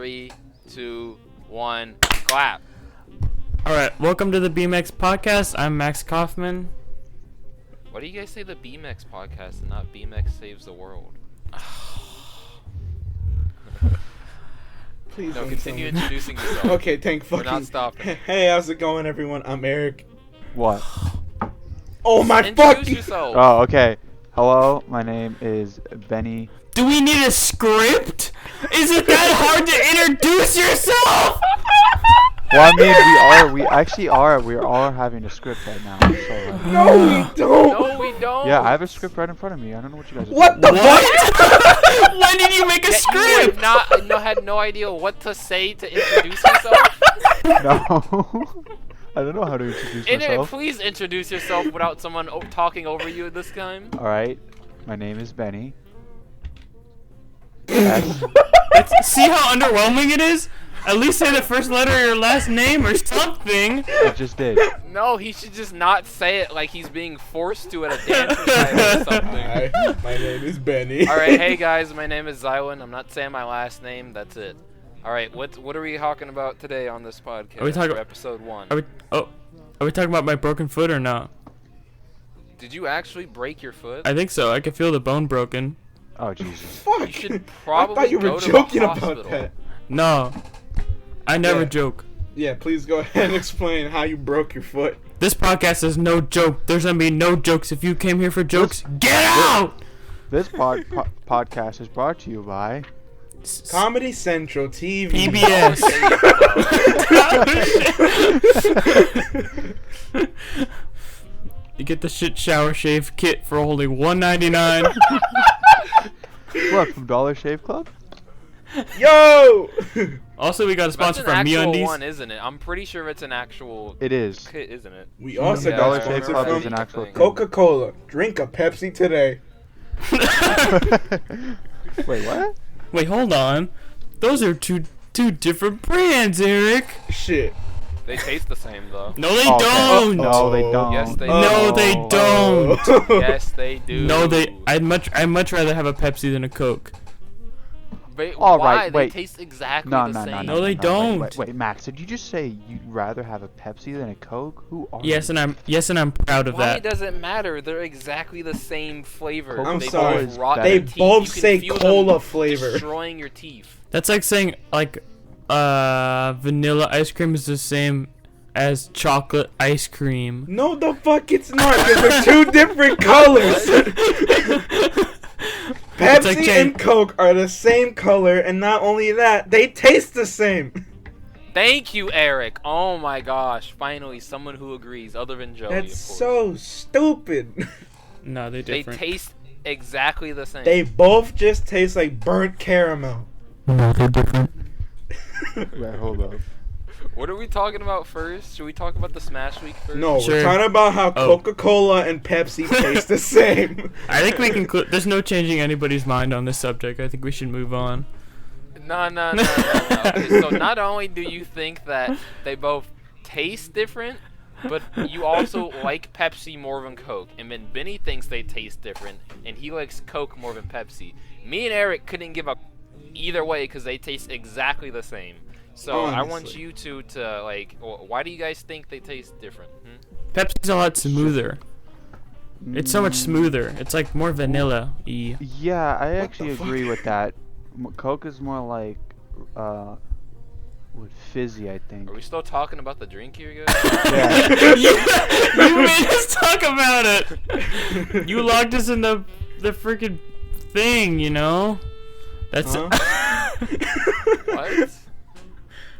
3, 2, 1, clap. Alright, welcome to the Bmex podcast. I'm Max Kaufman. Why do you guys say the Bmex podcast and not Bmex Saves the World? Please No, don't continue tell me. introducing yourself. Okay, thank We're fucking. not stopping. Hey, how's it going, everyone? I'm Eric. What? Oh my Introduce fucking. yourself. Oh, okay. Hello, my name is Benny. Do we need a script? Is it that hard to introduce yourself? Well, I mean, we actually are. We're all having a script right now. So, No, we don't. No, we don't. yeah, I have a script right in front of me. I don't know what you guys are What the fuck? When did you make a You script? had no idea what to say to introduce yourself. No. I don't know how to introduce Internet, myself. please introduce yourself without someone talking over you this time. Alright, my name is Benny. See how underwhelming it is? At least say the first letter of your last name or something. I just did. No, he should just not say it like he's being forced to at a dance recital or something. Hi, my name is Benny. Alright, hey guys, my name is Zywin. I'm not saying my last name, that's it. Alright, what are we talking about today on this podcast? Are we talking- for episode 1? Are we talking about my broken foot or not? Did you actually break your foot? I think so. I can feel the bone broken. Oh, Jesus. Fuck. You should I probably thought you were go to joking the about hospital. that. No. I never Yeah. joke. Yeah, please go ahead and explain how you broke your foot. This podcast is no joke. There's gonna be no jokes. If you came here for jokes, get out! This podcast is brought to you by... Comedy Central TV. PBS. You get the shit shower shave kit for only $1.99. What, from Dollar Shave Club? Yo! Also, we got a That's sponsor an from actual MeUndies. one, isn't it? I'm pretty sure it's an actual It is. kit, isn't it? We also Yeah, got Dollar a Shave sponsor Club is from an actual thing. thing. Coca-Cola. Drink a Pepsi today. Wait, what? Wait, hold on. Those are two different brands, Eric. Shit. They taste the same though. No, they Oh, okay. don't. No, they don't. Yes, they No, do. they don't. Yes, they do. No, they. I'd much rather have a Pepsi than a Coke. Wait, All why? right, wait. They taste exactly No, the no, same. no, No, they don't. Wait, Max, did you just say you'd rather have a Pepsi than a Coke? Who are Yes, you? and I'm proud of Why that. does it matter? They're exactly the same flavor. I'm they sorry. both rot They your teeth. both You can say feel them cola flavor. destroying your teeth. That's like saying vanilla ice cream is the same as chocolate ice cream. No, the fuck it's not, because they're two different colors. Pepsi like and Coke are the same color, and not only that, they taste the same. Thank you, Eric. Oh my gosh! Finally, someone who agrees, other than Joey. That's of course. so stupid. No, they're They different. taste exactly the same. They both just taste like burnt caramel. No, they're different. Wait, hold up. What are we talking about first? Should we talk about the Smash Week first? No, Sure. we're talking about how Oh. Coca-Cola and Pepsi taste the same. I think we can. There's no changing anybody's mind on this subject. I think we should move on. No. Okay, so not only do you think that they both taste different, but you also like Pepsi more than Coke. And then Benny thinks they taste different, and he likes Coke more than Pepsi. Me and Eric couldn't give up either way because they taste exactly the same. So I want Honestly. you to like, why do you guys think they taste different? Pepsi's a lot smoother. It's so much smoother. It's like more vanilla-y. Yeah, I actually the fuck? agree with that. Coke is more like, with fizzy, I think. Are we still talking about the drink here, guys? Yeah. You made us talk about it. You logged us in the freaking thing, you know. That's What?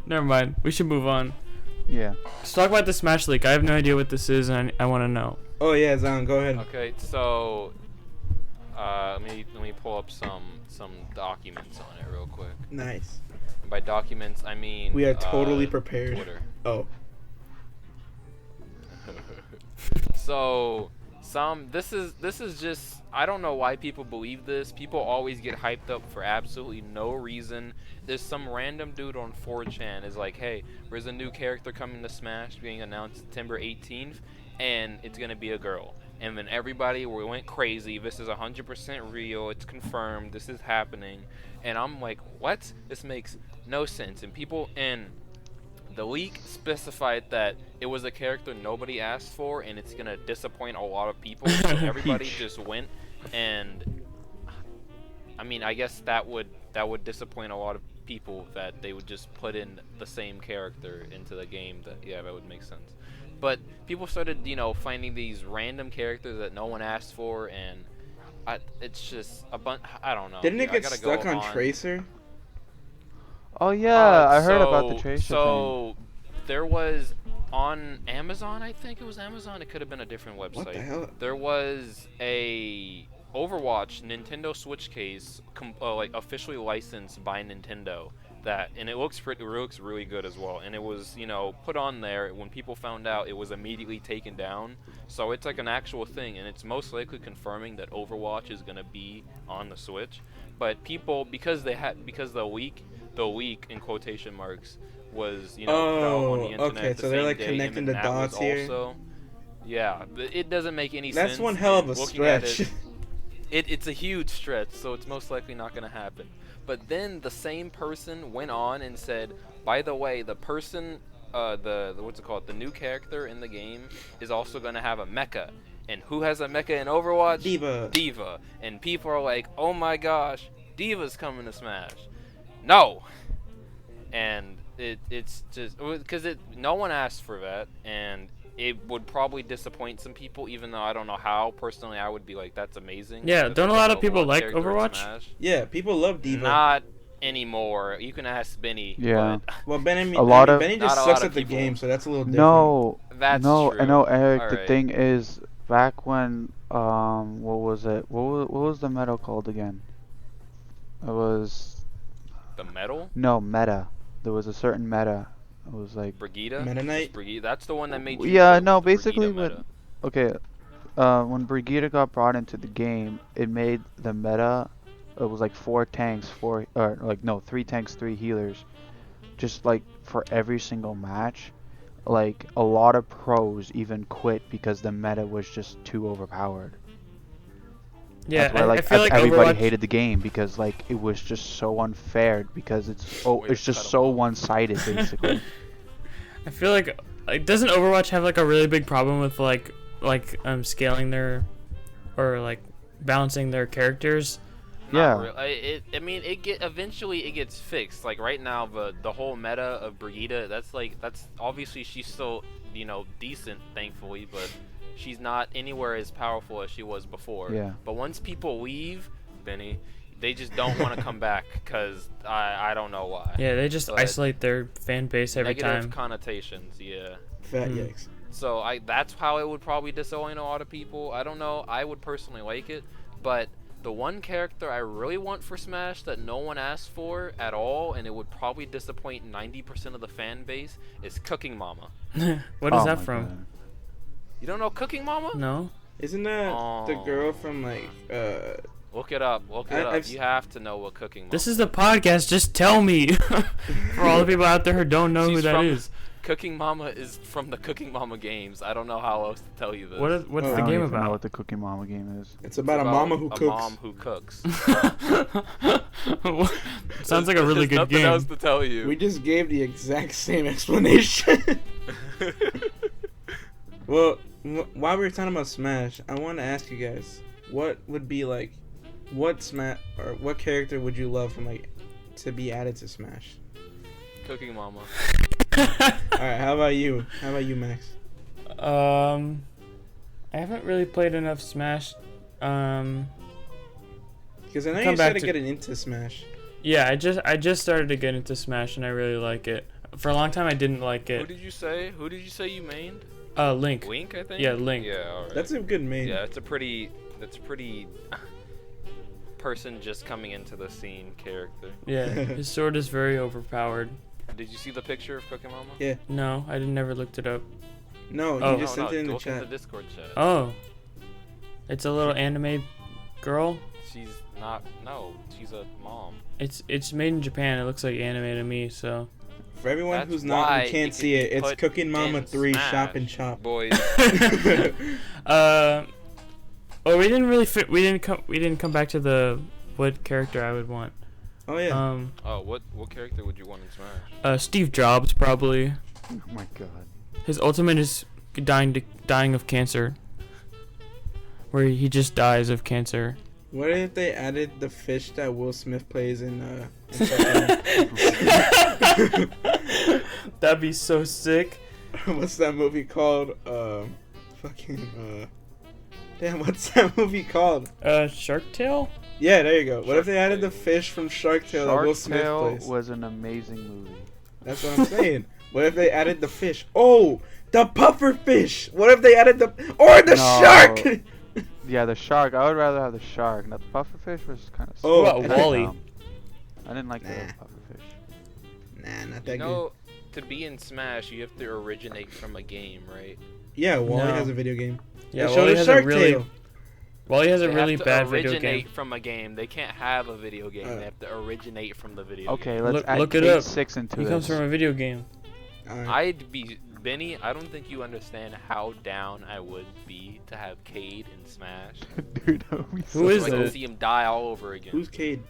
Never mind. We should move on. Yeah. Let's talk about the Smash League. I have no idea what this is, and I want to know. Oh yeah, Zion, go ahead. Okay, so let me pull up some documents on it real quick. Nice. And by documents, I mean We are totally prepared. Twitter. Oh. So this is just, I don't know why people believe this. People always get hyped up for absolutely no reason. There's some random dude on 4chan is like, hey, there's a new character coming to Smash being announced September 18th, and it's gonna be a girl. and then everybody went crazy. This is 100% real. It's confirmed. This is happening. And I'm like, what? This makes no sense. And people in the leak specified that it was a character nobody asked for, and it's gonna disappoint a lot of people. So everybody just went, and I mean, I guess that would disappoint a lot of people that they would just put in the same character into the game. That would make sense. But people started, finding these random characters that no one asked for, and it's just a bunch. I don't know. Didn't it I get gotta stuck go on Tracer? Oh yeah, I heard about the Tracer So there was on Amazon, I think it was Amazon. It could have been a different website. What the hell? There was a Overwatch Nintendo Switch case, like officially licensed by Nintendo. And it looks really good as well. And it was, put on there. When people found out, it was immediately taken down. So it's like an actual thing, and it's most likely confirming that Overwatch is gonna be on the Switch. But people, because the leak in quotation marks was, put out on the internet okay, the so they're same like day, connecting and the that dots was here. also, yeah, but it doesn't make any sense. That's one hell of a and looking at stretch. It's a huge stretch, so it's most likely not going to happen. But then the same person went on and said, by the way, the person, what's it called, the new character in the game is also going to have a mecha. And who has a mecha in Overwatch? D.Va. And people are like, oh my gosh, D.Va's coming to Smash. No. And it's just because no one asked for that, and it would probably disappoint some people, even though I don't know how. Personally, I would be like, that's amazing. Yeah, don't a lot of people like character in Overwatch? Smash. Yeah, people love D.Va. Not anymore. You can ask Benny. Yeah. But Well, Benny just Not a lot sucks of at the people. game, so that's a little different. No, that's no, true. I know, Eric. The Alright. thing is, back when what was it? What was the meta called again? It was The metal? meta. There was a certain meta. It was like Brigitte? Meta Knight? Brigitte. That's the one that made you. Yeah, cook, no, the Brigitte basically meta. okay. When Brigitte got brought into the game, it made the meta. It was like 3 tanks, 3 healers, just like for every single match. Like a lot of pros even quit because the meta was just too overpowered. Yeah, That's why, I feel like everybody Overwatch. hated the game because like it was just so unfair because it's Way to it's just cut 'em so off. one-sided basically. I feel like doesn't Overwatch have like a really big problem with scaling their, or like balancing their characters? Yeah. Eventually it gets fixed. Like right now, the whole meta of Brigitte, that's obviously she's still, decent, thankfully, but she's not anywhere as powerful as she was before. Yeah. But once people leave, Benny, they just don't want to come back because I don't know why. Yeah, they just But isolate their fan base every Negative time. connotations, yeah. Fat Mm. yikes. So that's how it would probably disappoint a lot of people. I don't know. I would personally like it, but the one character I really want for Smash that no one asked for at all, and it would probably disappoint 90% of the fan base, is Cooking Mama. What is Oh that my from? God. You don't know Cooking Mama? No. Isn't that the Oh. girl from like Look it up. You have to know what Cooking Mama. This is the podcast. Just tell me. For all the people out there who don't know who She's that from- is. Cooking Mama is from the Cooking Mama games. I don't know how else to tell you this. What's Oh, the I don't game even know about? what the Cooking Mama game is. it's about a mama who a cooks. mom who cooks. Sounds like a really There's good nothing game. else to tell you. We just gave the exact same explanation. Well, while we were talking about Smash, I want to ask you guys, what would be like, what character would you love from to be added to Smash? Cooking Mama. All right, how about you? How about you, Max? I haven't really played enough Smash. Because I know Come you back started to- getting into Smash. Yeah, I just started to get into Smash and I really like it. For a long time I didn't like Who it. did you say you mained? Link. Link, I think. Yeah, Link. Yeah, all right. That's a good main. Yeah, that's a pretty person just coming into the scene character. Yeah, his sword is very overpowered. Did you see the picture of Cooking Mama? Yeah. No, I never looked it up. No, Oh. you just sent it in the look in the chat. Discord chat. Oh. It's a little anime girl. She's not. No, she's a mom. It's made in Japan. It looks like anime to me, so. For everyone That's who's not why who can't it see could it, be it's put Cooking Mama in 3 Smash, Shop and Chop. Boys. Oh, we didn't really fit. We didn't come back to the what character I would want. Oh yeah. Oh, what character would you want in Smash? Steve Jobs probably. Oh my god. His ultimate is dying of cancer. Where he just dies of cancer. What if they added the fish that Will Smith plays in That'd be so sick. what's that movie called? Damn, what's that movie called? Shark Tale? Yeah, there you go. What if Shark they added the Tale. fish from Shark Tale that Will Shark Smith Tale plays? was an amazing movie. That's what I'm saying. What if they added the fish? Oh, the puffer fish. What if they added the No. shark? Yeah, the shark. I would rather have the shark. Now, the pufferfish was kind of. Oh, What about Wall-E? I didn't like the Nah. pufferfish. Nah, not that You good. know, to be in Smash, you have to originate from a game, right? Yeah, Wally No. has a video game. Yeah, They showed Wally us has a Shark really Tale. Wally has a They really have to bad video originate game. from a game. They can't have a video game. Uh. They have to originate from the video Okay, game. let's add Look it Cade up. 6 into He this. comes from a video game. Alright. I'd be Benny. I don't think you understand how down I would be to have Cade in Smash. Dude, that would be Who is so I can it? see him die all over again. Who's Cade?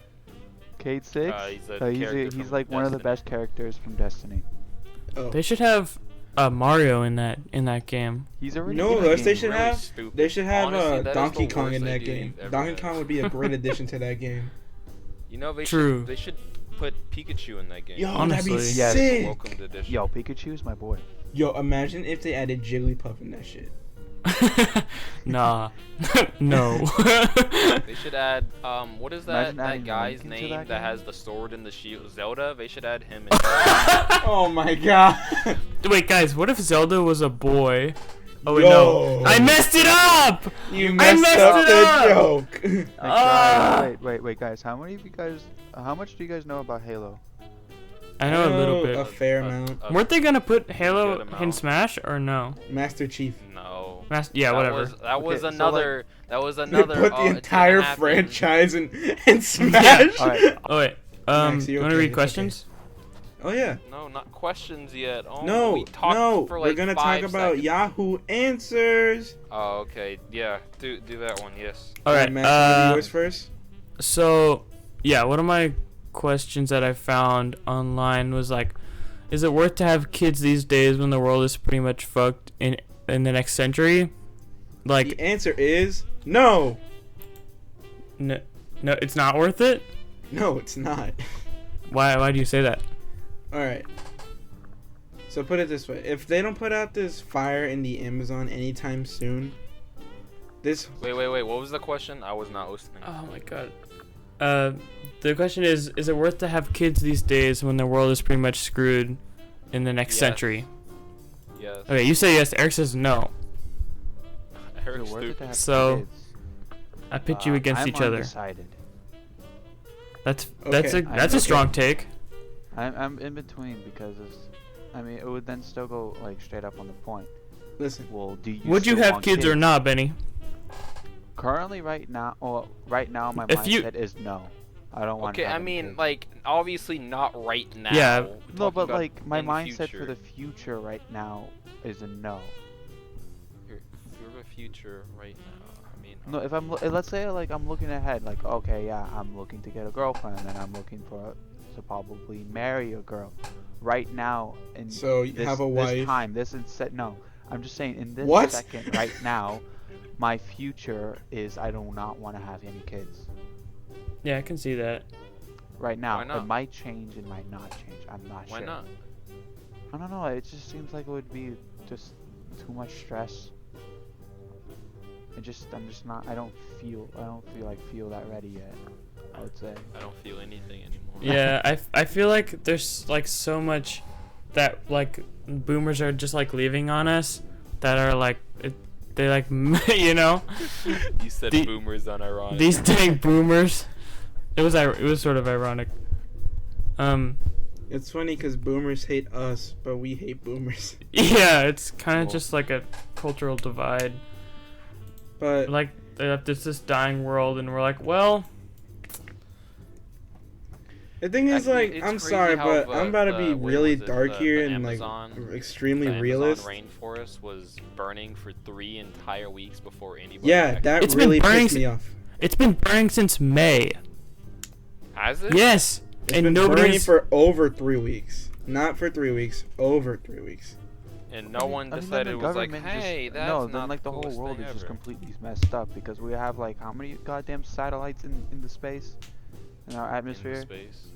Cade 6? He's a character He's from like one of the Destiny. best characters from Destiny. Oh. They should have Mario in that game. He's already No, in the that's they game. should Really have. stupid. They should have Honestly, that is Donkey the Kong worst in that idea game. you've ever Donkey had. Kong would be a great addition to that game. You know they True. should put Pikachu in that game. Yo, Honestly. that'd be Yes. sick. Welcome to edition. Yo, Pikachu is my boy. Yo, imagine if they added Jigglypuff in that shit. Nah. No. They should add what is that Imagine adding guy's Link into name that that game. has the sword and the shield? Zelda. They should add him. In Oh my god. Wait, guys, what if Zelda was a boy? Oh wait, Yo. no. I messed it up! You messed messed up it the up! joke. Like, Ah! wait, guys. How many of you guys? How much do you guys know about Halo? I know a little A bit. fair amount. Weren't they gonna put good Halo in amount. Smash or no? Master Chief. No. Yeah, That whatever. That was Okay, so, another. That was They another. put the it's gonna entire happen. franchise in Smash. Alright. Oh wait. Max, You you want to okay? read It's questions? Oh yeah. No, not questions yet. Oh, No, we talked no. for like We're gonna 5 talk about seconds. Yahoo Answers. Oh, okay. Yeah. Do that one. Yes. All right. Max, you wanna do yours first. So, yeah, one of my questions that I found online was like, is it worth to have kids these days when the world is pretty much fucked in the next century? Like, The answer is no. no, it's not worth it. No, it's not. Why do you say that? All right. So put it this way: if they don't put out this fire in the Amazon anytime soon, this Wait. What was the question? I was not listening. Oh my god. The question is it worth to have kids these days when the world is pretty much screwed in the next Yes. century? Yes. Okay, you say yes. Eric says no. Is Eric's it worth it to stupid. have So, kids? I pit you against I'm each other. undecided. That's Okay. a strong take. I'm in between because I mean it would then still go like straight up on the point. listen. Well, do you? Would you still have want kids or not, Benny? Currently, right now, my If you- mindset is no. I don't want. Okay, I mean, like, obviously not right now. Yeah. We're no, talking but about like my in the mindset for future. the future right now is a no. You're the future right now. I mean, No, if I'm let's say like I'm looking ahead, like okay, yeah, I'm looking to get a girlfriend, and I'm looking to probably marry a girl. Right now, in So you this, have a this wife. time, this is set. No, I'm just saying in this What? second, right now, my future is I do not want to have any kids. Yeah, I can see that. Right now, Why not? it might change, it might not change. I'm not why sure. not? I don't know. It just seems like it would be just too much stress. I'm just not. I don't feel that ready yet. I would say. I don't feel anything anymore. Yeah, I feel like there's like so much that like boomers are just like leaving on us that are like they like you know You said The- boomers unironic. these dang boomers. It was sort of ironic. It's funny because boomers hate us, but we hate boomers. Yeah, it's kind of Cool. just like a cultural divide. But Like there's this dying world, and we're like, well, The thing is, like, It's I'm crazy sorry, how but the- I'm about to be the- what really was it, dark the here and like Amazon- extremely the realist. Amazon rainforest was burning for 3 entire weeks before anybody. Yeah, actually- that It's been really burning pissed me off. It's been burning since May. Has it? Yes, It's and been burning nobody's. for over 3 weeks. Not for 3 weeks, over 3 weeks. And no one I mean, then decided the it was like, government hey, just, that's no, not then like the whole coolest world thing is just ever." completely messed up because we have like how many goddamn satellites in the space in our In atmosphere? space.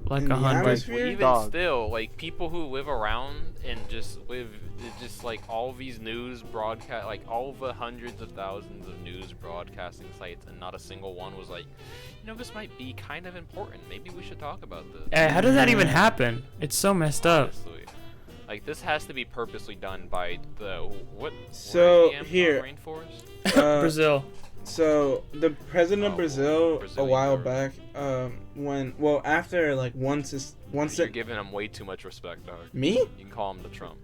Like In the 100. atmosphere? Well, even Dog. still, like people who live around and just live, just like all these news broadcast, like all the hundreds of thousands of news broadcasting sites, and not a single one was like, this might be kind of important. Maybe we should talk about this. How does that even happen? It's so messed up. Honestly. Like this has to be purposely done by the what? So, where is the Amazon here. rainforest? Brazil. So the president of Oh, Brazil a Brazilian while government. back, after like once You're giving him way too much respect, dog. me, You can call him the Trump.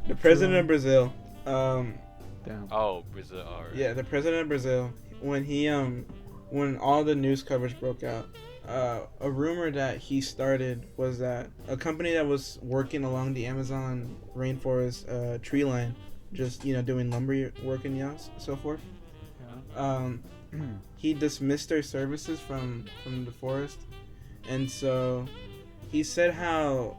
the president of Brazil, Damn. Oh, Brazil. Alright. yeah, the president of Brazil, when all the news coverage broke out, a rumor that he started was that a company that was working along the Amazon rainforest tree line, just doing lumber work and so forth. He dismissed their services from the forest, and so he said how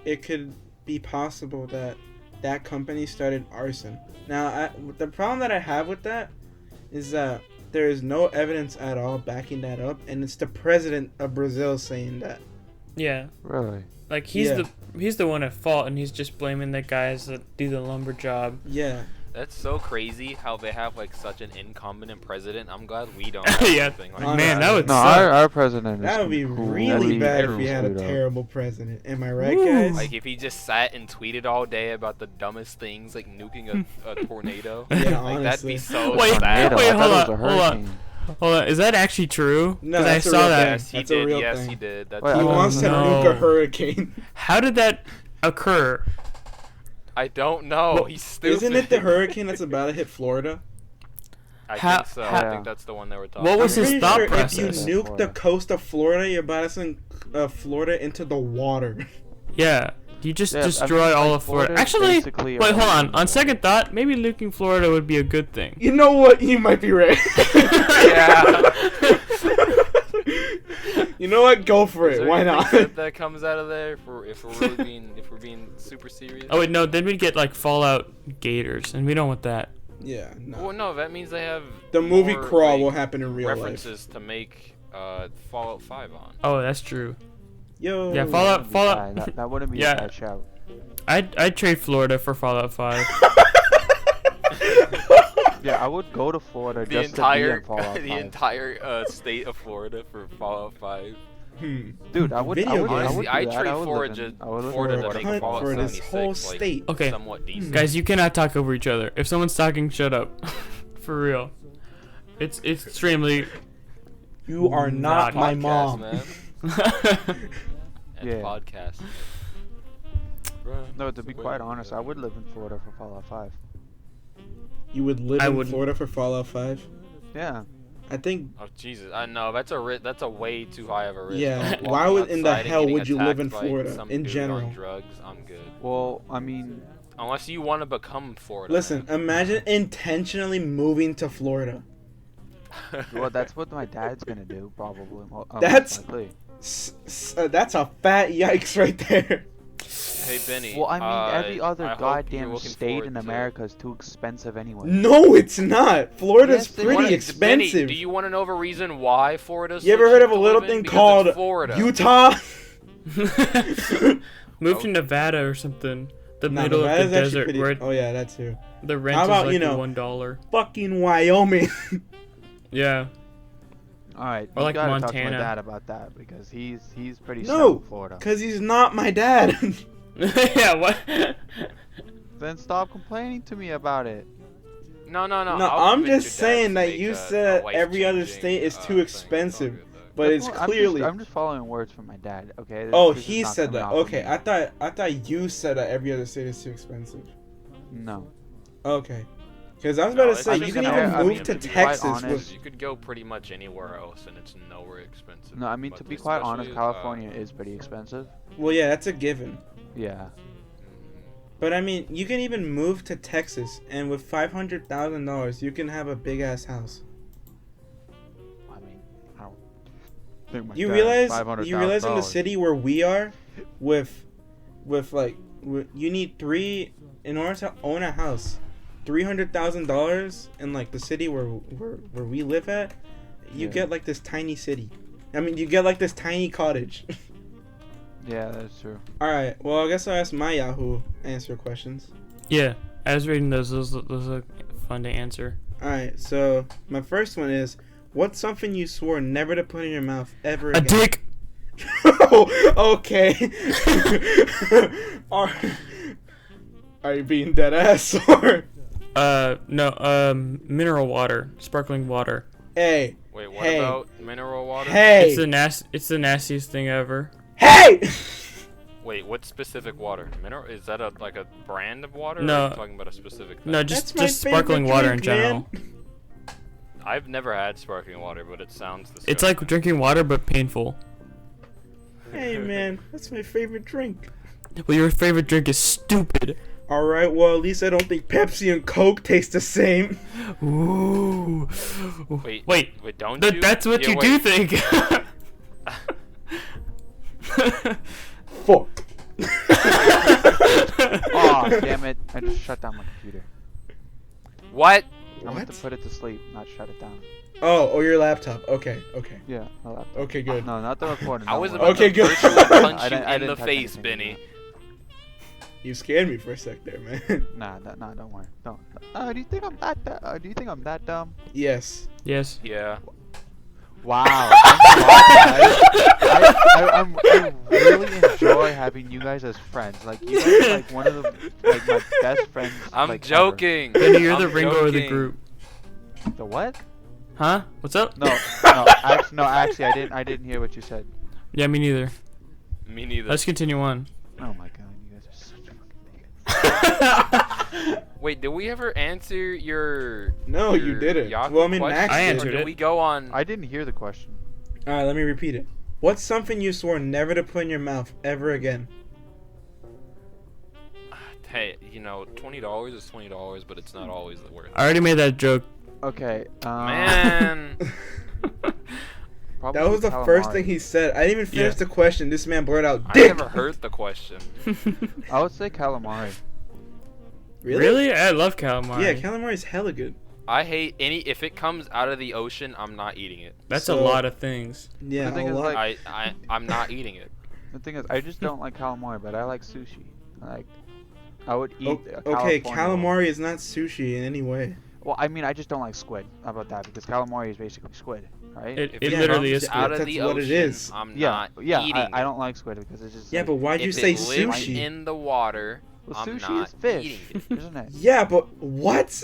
it could be possible that that company started arson. Now, the problem that I have with that is that there is no evidence at all backing that up, and it's the president of Brazil saying that. Yeah. Really? Like he's Yeah. he's the one at fault, and he's just blaming the guys that do the lumber job. Yeah. That's so crazy how they have like such an incompetent president. I'm glad we don't have Yeah. anything like Honestly. Man, that would No, suck. our president is That would be really completely bad if we had a screwed up. terrible president. Am I right, Woo. guys? Like if he just sat and tweeted all day about the dumbest things, like nuking a tornado. Yeah, Like that'd honestly. be so Wait, sad. Tornado, wait, I hold thought it on, was a hold on. hurricane. Hold on, is that actually true? No, 'Cause I that's a saw real that. thing. Yes, he That's a did. real Yes, thing. he did. That's Wait, He Oh, wants to no. nuke a hurricane. How did that occur? I don't know. Well, He's stupid. Isn't it the hurricane that's about to hit Florida? I How- think so. how- I think that's the one they were talking What was I'm his pretty thought sure process? if you nuke the coast of Florida, you're about to send Florida into the water. Yeah, you just Yeah, I mean, destroy all like, of Florida. Florida's Actually, basically wait, hold on. around- On second thought, maybe nuking Florida would be a good thing. You know what? You might be right. Yeah. You know what? Go for Is it. there Why anything not? good that comes out of there if we're really being super serious? Oh wait, no. Then we'd get like Fallout Gators, and we don't want that. Yeah. No. Well, no, that means they have The movie more, Crawl like, will happen in real life. references to make Fallout 5 on. Oh, that's true. Yo. Yeah, That Fallout- wouldn't be Fallout- bad. That wouldn't be Yeah. a bad shout. I'd trade Florida for Fallout 5. Yeah, I would go to Florida The just entire to be in Fallout 5. the entire state of Florida for Fallout 5. Dude, I would. I Video would. I games. would Honestly, do I'd that. trade I would Florida, live in- I would live in Florida For to a make cunt Fallout for this 76 whole like state. Okay. somewhat decent. Guys, you cannot talk over each other. If someone's talking, shut up. For real. It's extremely. You are not my Podcast, mom. man. And Yeah. podcast. No, to be quite honest, I would live in Florida for Fallout 5. You would live I in wouldn't. Florida for Fallout 5? Yeah. I think. Oh Jesus! I know that's a way too high of a risk. Yeah, Walking why would in the outside and hell getting would you live in attacked by Florida, some in dude general? On drugs, I'm good. Well, I mean, Unless you want to become Florida. Listen, man. imagine intentionally moving to Florida. well, that's what my dad's gonna do, probably. Most That's- likely. That's a fat yikes right there. Hey Benny. Well, I mean, every other I hope you're goddamn looking state forward in to- America is too expensive anyway. No, it's not. Florida's Yes, it pretty is. expensive. Benny, do you want to know the reason why Florida's You so ever heard cheap of a to little live in? thing Because called it's Florida? Utah? Move to Nevada or something. The Nah, middle Nevada's of the actually desert pretty- where Oh yeah, that too. the rent How is about, like you know- $1. Fucking Wyoming. Yeah. All right, Or you like gotta talk to my Montana. dad about that because he's pretty set No, on Florida. Cause he's not my dad. Yeah, what? Then stop complaining to me about it. No. No, I'll I'm convince just your dad saying to that make you a said life every other changing, state is too thing. It's all expensive. good, though. But it's Well, clearly. I'm just following words from my dad. Okay. Oh, This is he not said coming that. off of Okay, me. I thought you said that every other state is too expensive. No. Okay. Because I was about No, to it's say, just you can gonna- even I move mean, to to be quite Texas honest- with. You could go pretty much anywhere else, and it's nowhere expensive. No, I mean, But to be quite honest, especially, California is pretty expensive. Well, yeah, that's a given. Yeah. But I mean, you can even move to Texas, and with $500,000, you can have a big ass house. I mean, I don't think my You dad realize? has You realize in the $500,000. city where we are, with you need in order to own a house, $300,000 in like the city where we live at, you Yeah. get like this tiny city. I mean, you get like this tiny cottage. Yeah, that's true. All right. Well, I guess I'll ask my Yahoo answer questions. Yeah, I was reading those. Those are fun to answer. All right. So my first one is, what's something you swore never to put in your mouth ever A again? dick. Oh, okay. are, are you being dead ass or? No. Mineral water, sparkling water. Hey. Wait, what Hey. about mineral water? Hey. It's the nastiest thing ever. Hey. Wait, what specific water? Mineral? Is that like a brand of water? No. Or are you talking about a specific thing? No, That's just my sparkling favorite water drink, in general. man. I've never had sparkling water, but it sounds disgusting. It's like drinking water but painful. Hey man, that's my favorite drink. Well, your favorite drink is stupid. All right. Well, at least I don't think Pepsi and Coke taste the same. Ooh. Wait, don't you? That's what Yeah, you wait. do think. Fuck. Oh, damn it. I just shut down my computer. What? I meant to What? put it to sleep, not shut it down. Oh, your laptop. Okay. Yeah, my laptop. Okay, good. No, not the recorder. I no, was my about Okay, to good. virtually punch I you didn't- I in the didn't touch face, anything. Benny. You scared me for a sec there, man. Nah, don't worry. Don't. Do you think I'm that? Do you think I'm that dumb? Yes. Yes. Yeah. Wow. Thanks a lot, guys. I really enjoy having you guys as friends. Like you guys are like one of the my best friends. I'm like, joking. Benny, you're I'm the Ringo of the joking. group. Ever. The what? Huh? What's up? No, actually, I didn't hear what you said. Yeah, me neither. Me neither. Let's continue on. Oh my god, you guys are such fucking idiots. Wait, did we ever answer your? No, you your didn't. Yahoo Well, I mean, question? Max I did. answered Or did it. we go on? I didn't hear the question. All right, let me repeat it. What's something you swore never to put in your mouth ever again? Hey, $20 is $20, but it's not always the worth. I already made that joke. Okay. Man. Probably That was the first calamari. thing he said. I didn't even finish Yeah. the question. This man blurted out, I "Dick." never heard the question. I would say calamari. Really? I love calamari. Yeah, calamari is hella good. I hate if it comes out of the ocean, I'm not eating it. That's So- a lot of things. Yeah, The thing a is, lot. like- I'm not eating it. The thing is, I just don't like calamari, but I like sushi. Like, I would eat. Okay, California roll. calamari is not sushi in any way. Well, I mean, I just don't like squid. How about that? Because calamari is basically squid, right? It If literally comes is out squid. of That's the what it ocean, is. I'm yeah, not yeah. eating I it. don't like squid because it's just. Yeah, like, but why'd you If say it lives sushi? in the water, well, I'm sushi not is fish, eating isn't it? Yeah, but what?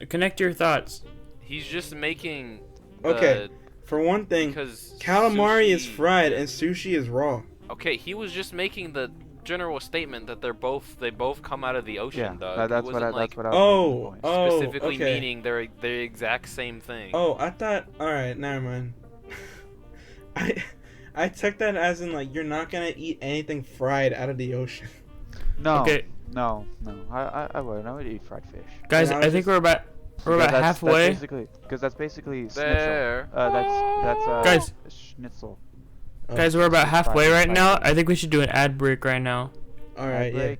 Connect your thoughts. He's just making. Okay, For one thing, Because calamari is sushi- fried and sushi is raw. Okay, he was just making the general statement that they both come out of the ocean, Yeah, Doug. that's He what I. wasn't, That's like, what I was Oh, making the point. oh, specifically okay. meaning they're the exact same thing. Oh, I thought. All right, never mind. I took that as in like you're not gonna eat anything fried out of the ocean. No. Okay, No. I would. I would eat fried fish. guys, And I I was think just- we're about halfway. Because that's basically schnitzel. There. That's Guys. schnitzel. Oh, Guys, we're about halfway right fried now. fish. I think we should do an ad break right now. all right, yeah. Break.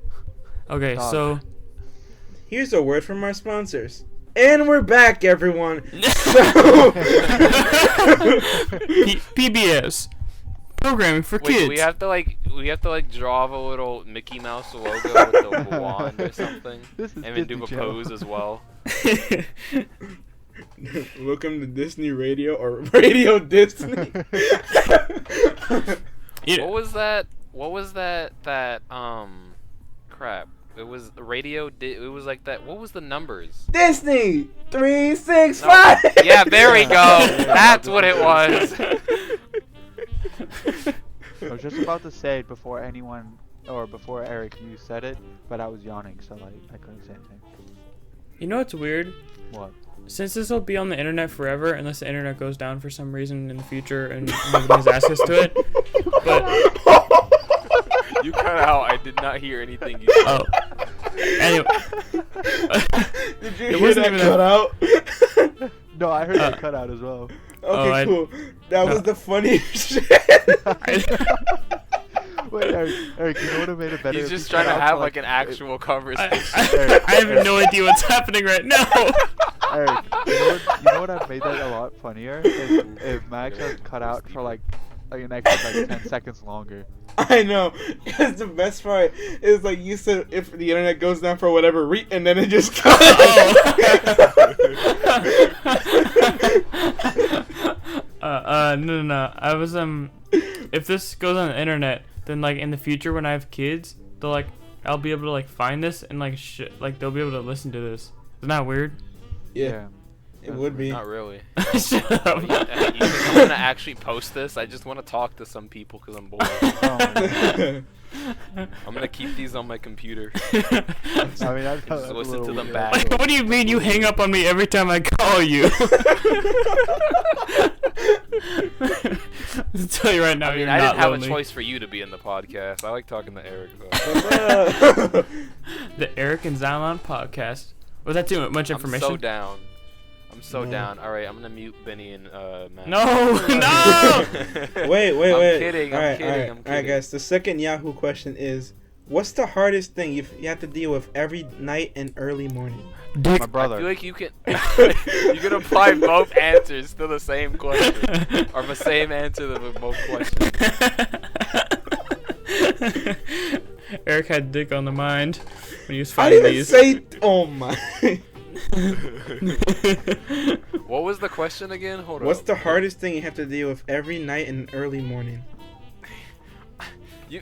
Okay, Dog. so Here's a word from our sponsors. And we're back, everyone. PBS programming for Wait, kids. do we have to like draw a little Mickey Mouse logo with the wand or something, This is and then do Disney a Channel. pose as well. Welcome to Disney Radio or Radio Disney. You- What was that? That crap. It was radio. It was like that. What was the numbers? Disney 3, 6, No. 5. Yeah, there we go. Yeah. That's what it was. I was just about to say it before anyone or before Eric, you said it, but I was yawning, so like I couldn't say anything. You know what's weird? What? Since this will be on the internet forever, unless the internet goes down for some reason in the future and nobody has access to it. But You cut out. I did not hear anything you said. oh, anyway, Did you It hear wasn't that even cut out? No, I heard that cut out as well. Okay, cool. That was the funniest shit. Wait, Eric, you know what made it better? He's if just you cut trying to out have like an actual conversation. I have no idea what's happening right now. Eric, you know what I've made that a lot funnier? If Max had cut out for like an extra like 10 seconds longer. I know. Because the best part is like you said, if the internet goes down for whatever and then it just cuts. No. I was if this goes on the internet, then like in the future when I have kids, they'll like I'll be able to like find this and like they'll be able to listen to this. Isn't that weird? Yeah, it would be. Not really. Shut up. You think I'm gonna actually post this? I just want to talk to some people because I'm bored. Oh my God. I'm gonna keep these on my computer. I mean, that's Just a listen little to them weird. back. Like, what do you mean you hang up on me every time I call you? I'll tell you right now, I mean, you're I not didn't have lonely. a choice for you to be in the podcast. I like talking to Eric though. The Eric and Xylon podcast. Was that too much information? I'm so down. I'm so down. All right, I'm gonna mute Benny and Matt. No, no. Wait. I'm kidding. All I'm right, kidding. all right, guys. The second Yahoo question is, what's the hardest thing you have to deal with every night and early morning? Dick. My brother. I feel like you can apply both answers to the same question, or the same answer to both questions. Eric had dick on the mind when he was I finding didn't these. say. Oh my. What was the question again? Hold on. What's the hardest thing you have to deal with every night and early morning?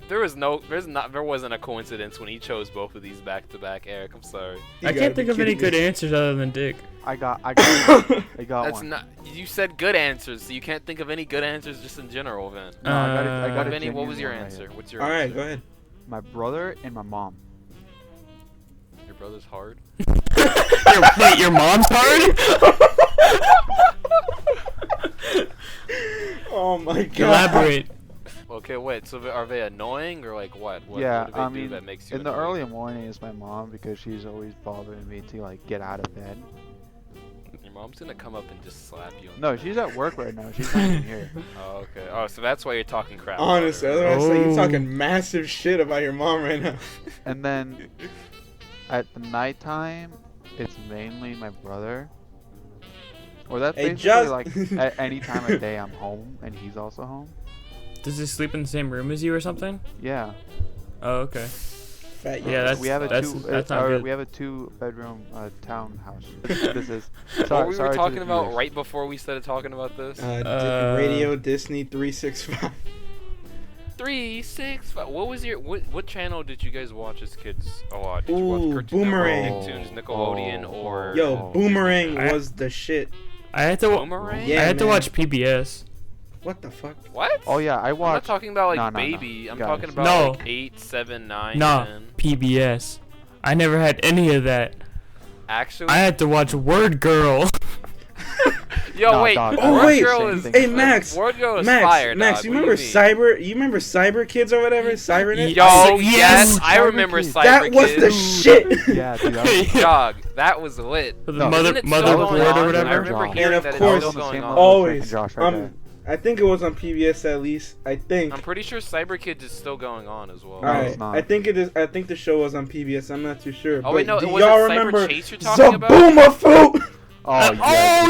There wasn't a coincidence when he chose both of these back to back, Eric. I'm sorry. I can't think of any good answer. answers other than dick. I got one. That's not. You said good answers, so you can't think of any good answers just in general, then. No, I got it. Benny, what was your genuine one right answer? here. What's your All answer? right, go ahead. My brother and my mom. Your brother's hard. Wait, your mom's hard? Oh my god. Elaborate. Okay, wait. So are they annoying or like what? Yeah, what do they I do mean, that makes you in the annoying? early morning is my mom because she's always bothering me to like get out of bed. Your mom's gonna come up and just slap you. No, she's at work right now. She's not even here. Oh, okay. Oh, so that's why you're talking crap. about Honestly, her. otherwise like, you're Oh. talking massive shit about your mom right now. And then at the nighttime, it's mainly my brother. Or that's Hey, basically just- like at any time of day I'm home and he's also home. Does he sleep in the same room as you or something? Yeah. Oh, okay. Fat Yeah, that's we have a that's not good. we have a 2-bedroom townhouse. That's what this is. What we sorry were to talking the about viewers. right before we started talking about this? Radio Disney 365. 365. What was your what channel did you guys watch as kids a lot? Did you watch Ooh, Cartoon Boomerang. Network, Nicktoons, Nickelodeon, or Yo, Oh. Boomerang I- was the shit. I had to. Boomerang? Yeah, I had to man. watch PBS. What the fuck? What? Oh yeah, I I'm not watched. talking about like No, no, no. baby. I'm Guys. talking about No. like 8, 7, 9, No, 10. PBS. I never had any of that. Actually, I had to watch Word Girl. yo, No, wait. dog, Oh, Word wait. Girl is. Hey, Max. Word Girl is Max, fire, Max, dog. you What do remember mean? Cyber? You remember Cyber Kids or whatever? Cybernet? Yo, Yes! yes, I Cyber remember Kids. Cyber That was the Kids. shit. Yeah, dude. That was, Dog, that was lit. The No, Isn't it still motherboard going or on? whatever. I remember And hearing of that course, it's on still the going same on. level. Always. Josh right there. I think it was on PBS at least. I think. I'm pretty sure Cyber Kids is still going on as well. All No, right. it's not. I think it is. I think the show was on PBS. I'm not too sure. Oh, wait, but no, do was y'all it Cyber remember Chase you're talking about? Zaboomafu? Oh, Oh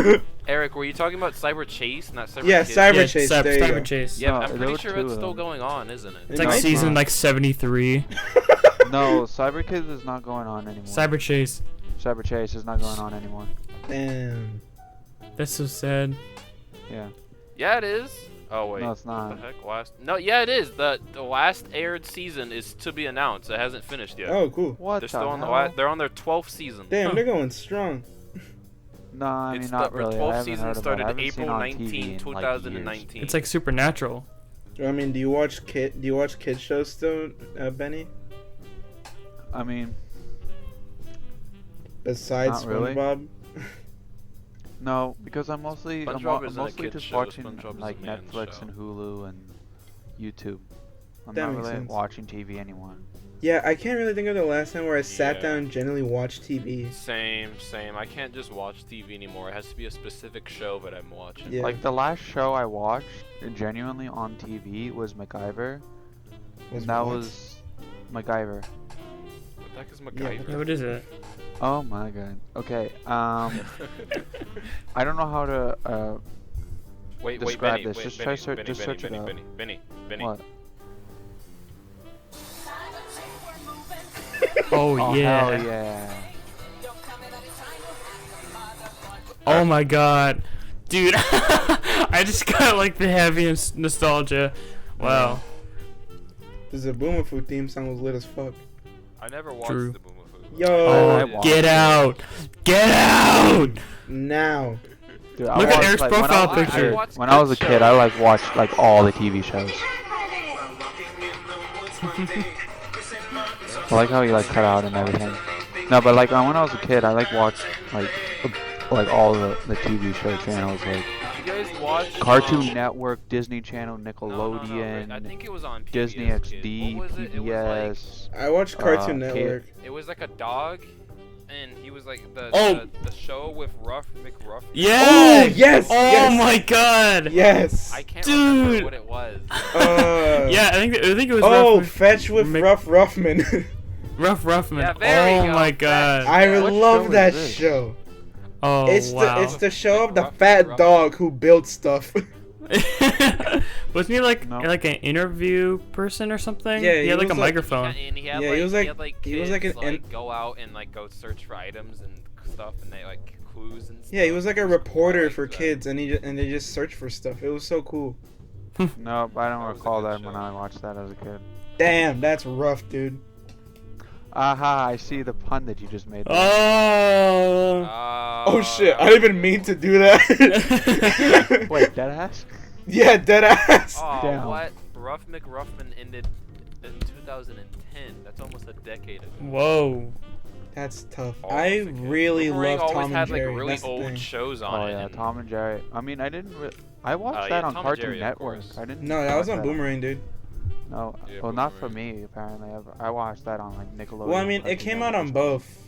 yeah! Eric, were you talking about Cyber Chase, not Cyber Yeah, Kids? Cyber Yeah, Chase. There you Cyber go. Chase. Yeah, No, I'm there pretty were sure two it's of still them. going on, isn't it? It's No, like it's season not. like 73. No, Cyber Kids is not going on anymore. Cyber Chase. Cyber Chase is not going on anymore. Damn. That's so sad. Yeah. Yeah, it is. Oh wait, No, it's what not. the heck? No, yeah, it is. The last aired season is to be announced. It hasn't finished yet. Oh, cool. What They're the still on the hell? they're on their 12th season. Damn, Huh. they're going strong. No, I mean It's not the really. I 12th haven't season heard of it. I started haven't seen April it on 19, TV in, like, 2019. It's like Supernatural. I mean, do you watch kid shows still, Benny? I mean, Besides Not really. SpongeBob? no, because I'm mostly SpongeBob I'm isn't a mostly kid just show, watching SpongeBob is a like man's Netflix show. and Hulu and YouTube. I'm That not makes really sense. watching TV anymore. Yeah, I can't really think of the last time where I sat Yeah. down and genuinely watched TV. Same. I can't just watch TV anymore. It has to be a specific show that I'm watching. Yeah. Like the last show I watched genuinely on TV was MacGyver, and that what? was MacGyver. What the heck is Yeah, MacGyver? Yeah, what is it? Oh my god. Okay. I don't know how to Wait, describe Benny. this. Wait, Just Benny, try ser- Benny, just Benny, search it Benny, up. Benny. What? Oh, yeah. Hell yeah. Oh my god. Dude, I just got like the heaviest nostalgia. Wow. The Boomerfoo theme song was lit as fuck. I never watched True. the Boomerfoo. Yo, I Oh, watched get it. out! Get out! now. Dude, Look at Eric's when profile I was a picture. kid- watched When I was a good kid, I shows. like watched like all the TV shows. I like how he like cut out and everything. No, but like when I was a kid, I like watched like all the TV show channels like You guys watch Cartoon Network, Disney Channel, No, Nickelodeon, I think it was on PBS Disney Kids. XD, What was it? PBS. I watched Cartoon Kid- Network. It was like a dog, and he was like Oh. the show with Ruff McRuff. Yeah! Oh, yes, Oh yes. my god! Yes. I can't remember Dude. what it was. Yeah, I think it was Oh, Ruff, Fetch with Mc- Ruff Ruffman. Ruffman. Yeah, there we Oh go. my god. I What love show that is this? show. Oh It's wow. the show of the Ruff- fat Ruff- dog who builds stuff. Wasn't he like No. like an interview person or something? Yeah, he he had like a was like- microphone. And he had Yeah, like he was had, like- kids, he was like an like go out and like go search for items and stuff, and they like clues and stuff. Yeah, he was like a It cool. I reporter liked for that. kids, and they just searched for stuff. It was so cool. Nope, I don't That was a recall good that when show. I watched that as a kid. Damn, that's rough, dude. Aha, I see the pun that you just made. there. Oh. Oh shit, I didn't even mean to do that. Wait, dead ass? Yeah, dead ass. Oh, Damn. what? Ruff McRuffman ended in 2010. That's almost a decade ago. Whoa. That's tough. Almost I a kid. really Boomerang love always Tom had and Jerry. like really That's the old thing. shows on Oh it. yeah, and Tom and Jerry. I mean, I didn't. I watched yeah, that on Tom and Cartoon Jerry, of Network. course. I didn't. No, that was watch on Boomerang, dude. No, Yeah, well, not for Boomerang. me apparently. I watched that on like Nickelodeon. Well, I mean, it Cartoon came out Network on or both.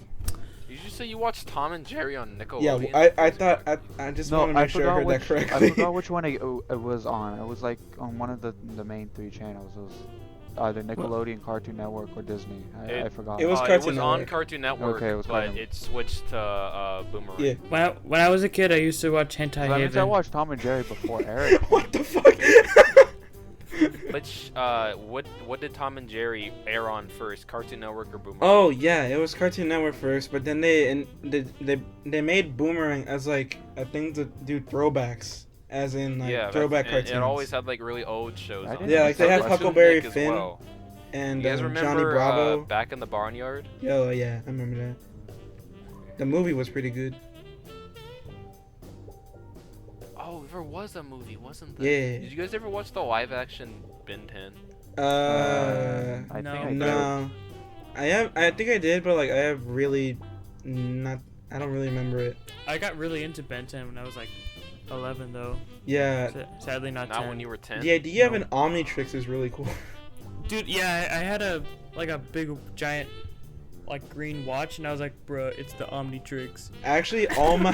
Did you say you watched Tom and Jerry on Nickelodeon? Yeah, I thought I just No, want to I make sure I forgot heard that which. I correctly. forgot which one it was on. It was like on one of the main three channels. It was either Nickelodeon, Cartoon Network, or Disney. I forgot. It was it Cartoon was on Network. Cartoon Network, Okay, it was but Cartoon. it switched to Boomerang. Yeah. When I was a kid, I used to watch Hentai That means I Haven. watched Tom and Jerry before Eric. What the fuck? Which what did Tom and Jerry air on first? Cartoon Network or Boomerang? Oh yeah, it was Cartoon Network first, but then they made Boomerang as like a thing to do throwbacks, as in like yeah, throwback and cartoons. it always had like really old shows. I on didn't it. Yeah, like they had Cartoon Huckleberry Nick as Finn well. and You guys Johnny remember Bravo. Back in the Barnyard? Yo, yeah, I remember that. The movie was pretty good. Oh, there was a movie, wasn't there? Yeah. Did you guys ever watch the live action Ben 10? I No. think I did. No, I think I did, but like I have really not. I don't really remember it. I got really into Ben 10 when I was like 11 though. Yeah, Sadly not Not 10. when you were 10? yeah. Do you have No. an Omnitrix? Is really cool. Dude, yeah, I had a big giant like green watch and I was like, bruh, it's the Omnitrix. Actually, all my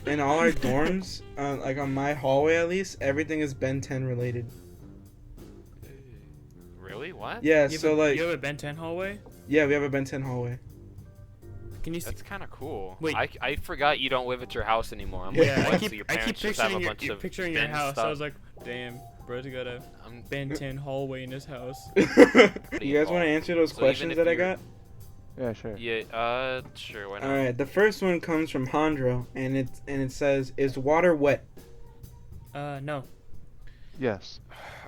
in all our dorms, like on my hallway at least, everything is Ben 10 related. Really? What? Yeah, You so have a, like you have a Ben 10 hallway? yeah, we have a Ben 10 hallway. Can you see? That's kind of cool. Wait. I forgot you don't live at your house anymore. I'm Yeah, like, I what? keep, So your I parents keep just have a picturing your, bunch you of picturing your Ben house. stuff. I was like, damn, bro's got a I'm- Ben 10 hallway in his house. You guys want to answer those So questions even if that I you're- got? Yeah, sure. Yeah, sure, why not? All right, the first one comes from Hondro, and it says, "Is water wet?" No. Yes.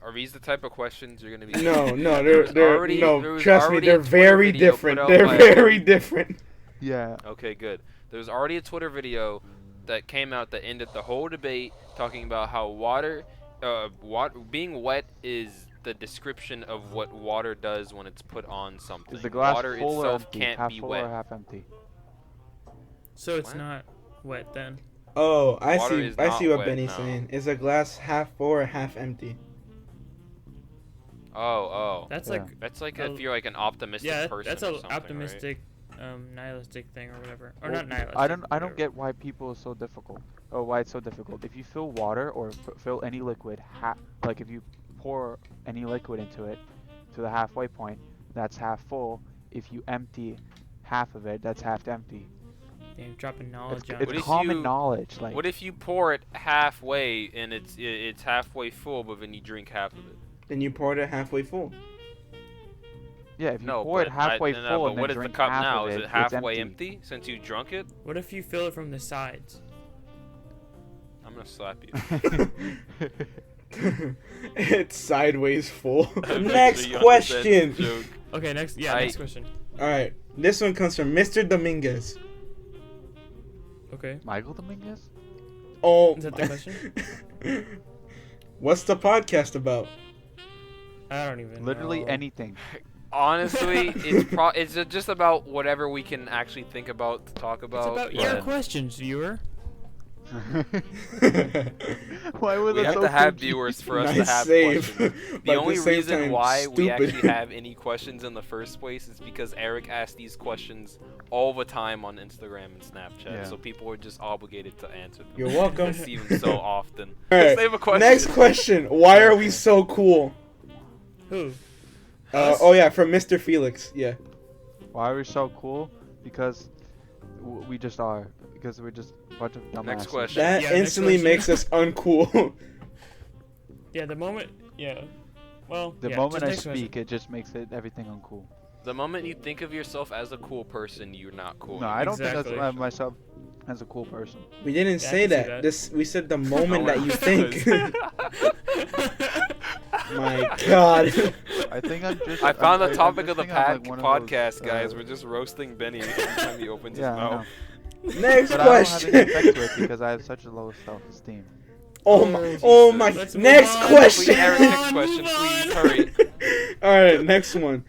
Are these the type of questions you're gonna be? No, no, There's they're already- no. there was Trust me, already they're a Twitter very video different. put out They're by- very different. Yeah. Okay, good. There's already a Twitter video that came out that ended the whole debate talking about how water being wet is the description of what water does when it's put on something. Is the glass Water full or itself empty? can't Half be full wet. or half empty? So it's What? not wet then. Oh, I Water see. is I not see what wet, Benny's no. saying. Is a glass half full or half empty? Oh. That's Yeah. That's like a- if you're like an optimistic yeah, person. that's or an something, right? optimistic, nihilistic thing or whatever. Or Well, not nihilistic. I don't whatever. get why people are so difficult. Oh, why it's so difficult. If you fill water or fill any liquid, like if you pour any liquid into it to the halfway point, that's half full. If you empty half of it, that's half empty. Damn, dropping knowledge on It's What if common you- knowledge. Like, What if you pour it halfway and it's halfway full, but then you drink half of it? Then you poured it halfway full. yeah, if you No, pour it but halfway no, full but and what then is the drink cup half now? of Is it, it it's halfway empty. empty since you drunk it? What if you fill it from the sides? I'm gonna slap you. It's sideways full. Eventually Next you understand question. the joke. Okay, next. Yeah, I- next question. All right, this one comes from Mr. Dominguez. Okay. Michael Dominguez? Oh, Is that the question? what's the podcast about? I don't even. Literally know. anything. Honestly, it's just about whatever we can actually think about to talk It's about. about Yeah. your questions, viewer. Why was We it have so to have cringy? viewers for us Nice to have save. questions. But The at only same reason time, why we stupid. actually have any questions in the first place is because Eric asked these questions all the time on Instagram and Snapchat, Yeah. so people are just obligated to answer them. You're welcome. See them so often. All Let's right, save a question. next question. Why are we so cool? Who? Oh yeah, from Mr. Felix. Yeah. Why are we so cool? Because we just are. Because we're just a bunch of dumbasses. Next question. That Yeah, next instantly question. makes us uncool. Yeah, the moment. Yeah. Well. The yeah, moment just I next question. speak, it just makes everything uncool. The moment you think of yourself as a cool person, you're not cool. No, I don't Exactly. think of myself as a cool person. We didn't Yeah, I say can see that. that. This we said the No moment that one you does. think. My God. I think I'm just. I found the I'm topic of the just think I'm like one of those, podcast, guys. We're just roasting Benny every time he opens Yeah, his I know. mouth. Next But I don't have any effect to it question. because I have such a low self-esteem. Oh my. Oh my. Jesus. Let's move Next on. question. Please, Eric, Move next on, question, move please. on. Hurry. All right, next one.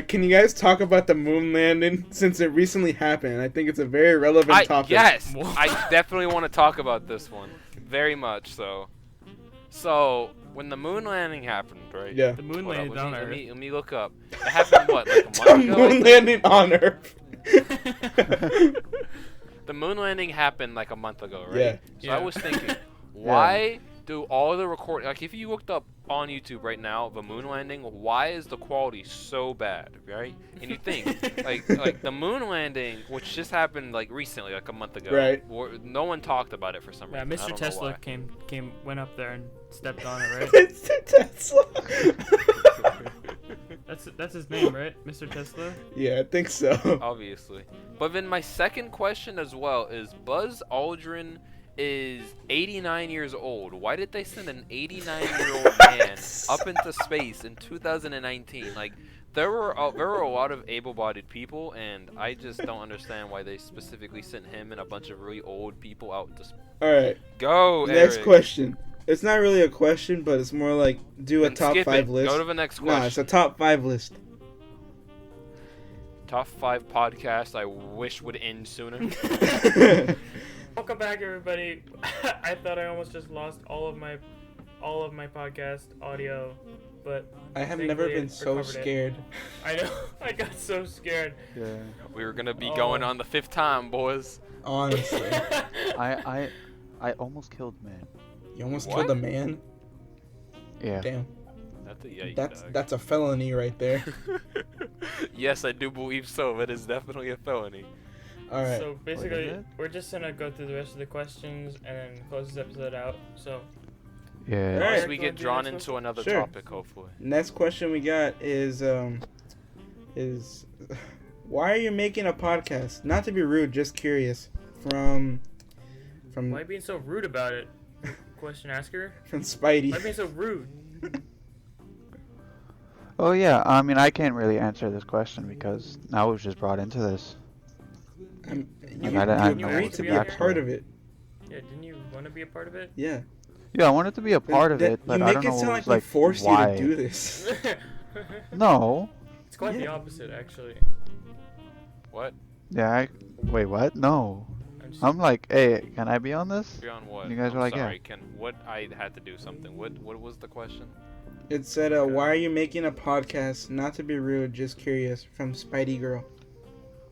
Can you guys talk about the moon landing since it recently happened? I think it's a very relevant topic. Yes, What? I definitely want to talk about this one. Very much so. So, when the moon landing happened, right? Yeah. The moon Hold up, landed on let Earth. me look up. It happened, what, like a The month ago? I moon think? landing on Earth. The moon landing happened like a month ago, right? Yeah. So Yeah. I was thinking, why do all the like if you looked up on YouTube right now the moon landing, why is the quality so bad, right? And you think like the moon landing, which just happened like recently, like a month ago, Right. No one talked about it for some Yeah, reason. I Mr. don't know Tesla why. went up there and stepped on it, right? Mr. Tesla. That's his name, right? Mr. Tesla. Yeah, I think so. Obviously. But then my second question as well is Buzz Aldrin is 89 years old. Why did they send an 89-year-old man up into space in 2019? Like there were a lot of able-bodied people, and I just don't understand why they specifically sent him and a bunch of really old people out to All right. go. Next Eric. question. It's not really a question, but it's more like do a Then top skip 5 it. list. Go to the next Nah, it's a question. top 5 list. Top 5 podcast I wish would end sooner. Welcome back, everybody. I thought I almost just lost all of my podcast audio, but I have thankfully never it been so recovered it. scared. I know I got so scared. Yeah. We were gonna be going Oh. on the 5th time, boys. Honestly. I almost killed man. You almost What? killed a man? Yeah. Damn. That's a yikes, That's dog. that's a felony right there. Yes, I do believe so. It is definitely a felony. All right. So basically, it? we're just gonna go through the rest of the questions and then close this episode out. So Yeah. Alright. Once Eric, we you get wanna do the drawn next into another Sure. topic, hopefully. Next question we got is why are you making a podcast? Not to be rude, just curious. From why are you being so rude about it? Question asker. from Why are you Spidey. being so rude? Oh yeah. I mean, I can't really answer this question because I was just brought into this. You I don't agreed know to what's be the a part backstory. of it. Yeah, didn't you want to be a part of it? Yeah. Yeah, I wanted to be a part of it, but you I make don't it know sound what like was like we forced why. you to do this. No. It's quite the Yeah. opposite, actually. What? Yeah. Wait, what? No. I'm just, I'm like, hey, can I be on this? Be on what? You guys I'm were like, sorry. What? I had to do something. What was the question? It said, "Why are you making a podcast? Not to be rude, just curious." From Spidey Girl.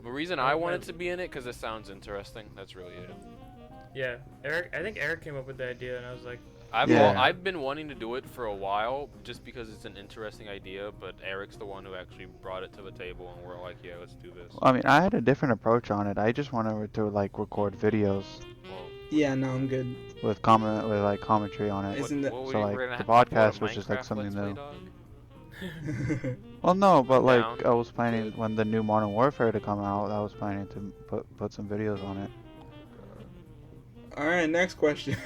The reason I wanted to be in it because it sounds interesting. That's really it. yeah, Eric. I think Eric came up with the idea, and I was like, Yeah. I've been wanting to do it for a while just because it's an interesting idea, but Eric's the one who actually brought it to the table, and we're like, yeah, let's do this. I mean, I had a different approach on it. I just wanted to like record videos Well, Yeah, no, I'm good. with like commentary on it. Isn't that- So, like, we're gonna the what, podcast a was just, like, Minecraft something Let's Play, new. dog? Well, no, but like Down. I was planning Good. when the new Modern Warfare to come out, I was planning to put some videos on it. All right, next question.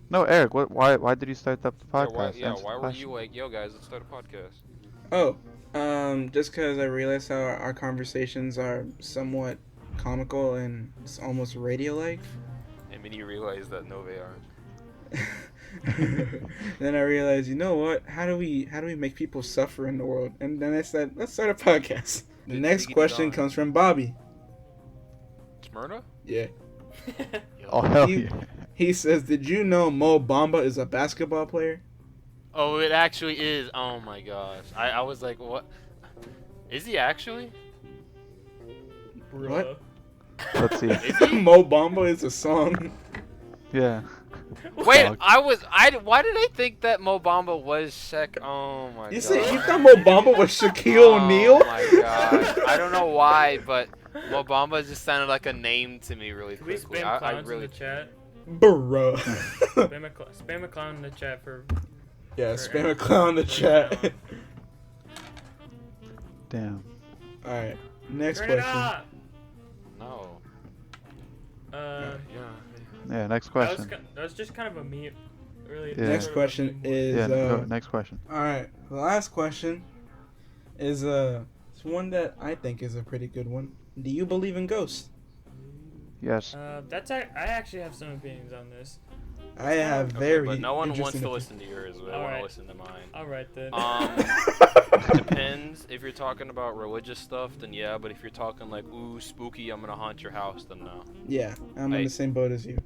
No, Eric, why did you start up the Yeah, podcast? Answer why the were question. you like, yo guys, let's start a podcast? Oh, just because I realized how our conversations are somewhat comical and it's almost radio-like. And then you realize that no, they aren't. Then I realized, you know what? How do we make people suffer in the world? And then I said, let's start a podcast. The Did next we get question on? comes from Bobby. Smyrna? Yeah. Oh hell You- yeah! He says, "Did you know Mo Bamba is a basketball player?" Oh, it actually is. Oh my gosh. I was like, what? Is he actually? What? Let's see. Is he? Mo Bamba is a song. Yeah. Wait, Dog. why did I think that Mo Bamba was Shaq? Oh my god. You thought Mo Bamba was Shaquille O'Neal? Oh my gosh. I don't know why, but Mo Bamba just sounded like a name to me really can we quickly. spam I clowns really in the chat? Bruh. Spam a clown in the chat for. Yeah, for spam a Eric. clown in the For chat. Eric. Damn. Alright, next Turn it question. up! No. Uh, Yeah. Next that was, question. that was just kind of a meme. Really. Yeah. Next sort of a question meme. is Yeah. Go, next question. alright, the last question is it's one that I think is a pretty good one. Do you believe in ghosts? Yes. I actually have some opinions on this. I have Okay, very but no one wants interesting to opinions. listen to yours. They want Alright. to listen to mine. Alright then. Depends. If you're talking about religious stuff, then yeah. But if you're talking like, ooh, spooky, I'm gonna haunt your house, then no. Yeah, I'm in Hey. the same boat as you.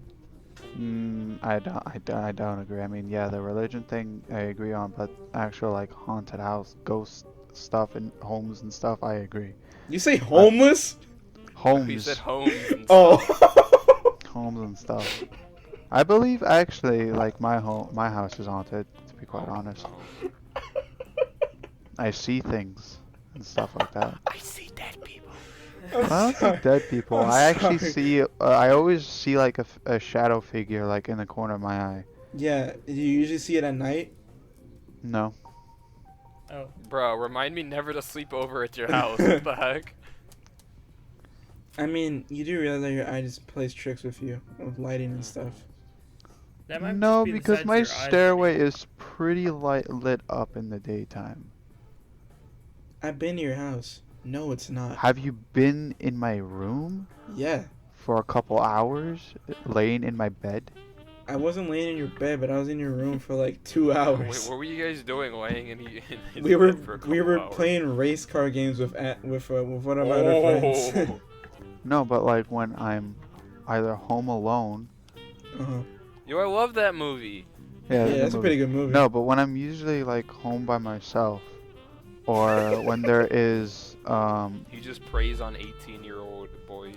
I don't agree. I mean, yeah, the religion thing I agree on, but actual like haunted house, ghost stuff in homes and stuff, I agree. You say homeless? Homes. You said homes. And Oh. Homes and stuff. I believe actually like my house is haunted, to be quite honest. Oh. I see things and stuff like that. I see dead people. I'm I don't see sorry. dead people. I'm I actually sorry. see I always see like a shadow figure like in the corner of my eye. Yeah, you usually see it at night. No. Oh. Bro, remind me never to sleep over at your house. What the heck? I mean, you do realize that your eye just plays tricks with you, with lighting and stuff. That might No, just be the because sides my of your eyes stairway is pretty lit up in the daytime. I've been to your house. No, it's not. Have you been in my room Yeah. for a couple hours, laying in my bed? I wasn't laying in your bed, but I was in your room for like 2 Wait, hours. what were you guys doing laying in his We were bed for a we were couple hours? playing race car games with one of our other friends. Oh. No, but like when I'm either home alone. Uh-huh. Yo, I love that movie. Yeah, the that's a movie. pretty good movie. No, but when I'm usually like home by myself, or when there is He just preys on 18-year-old boys.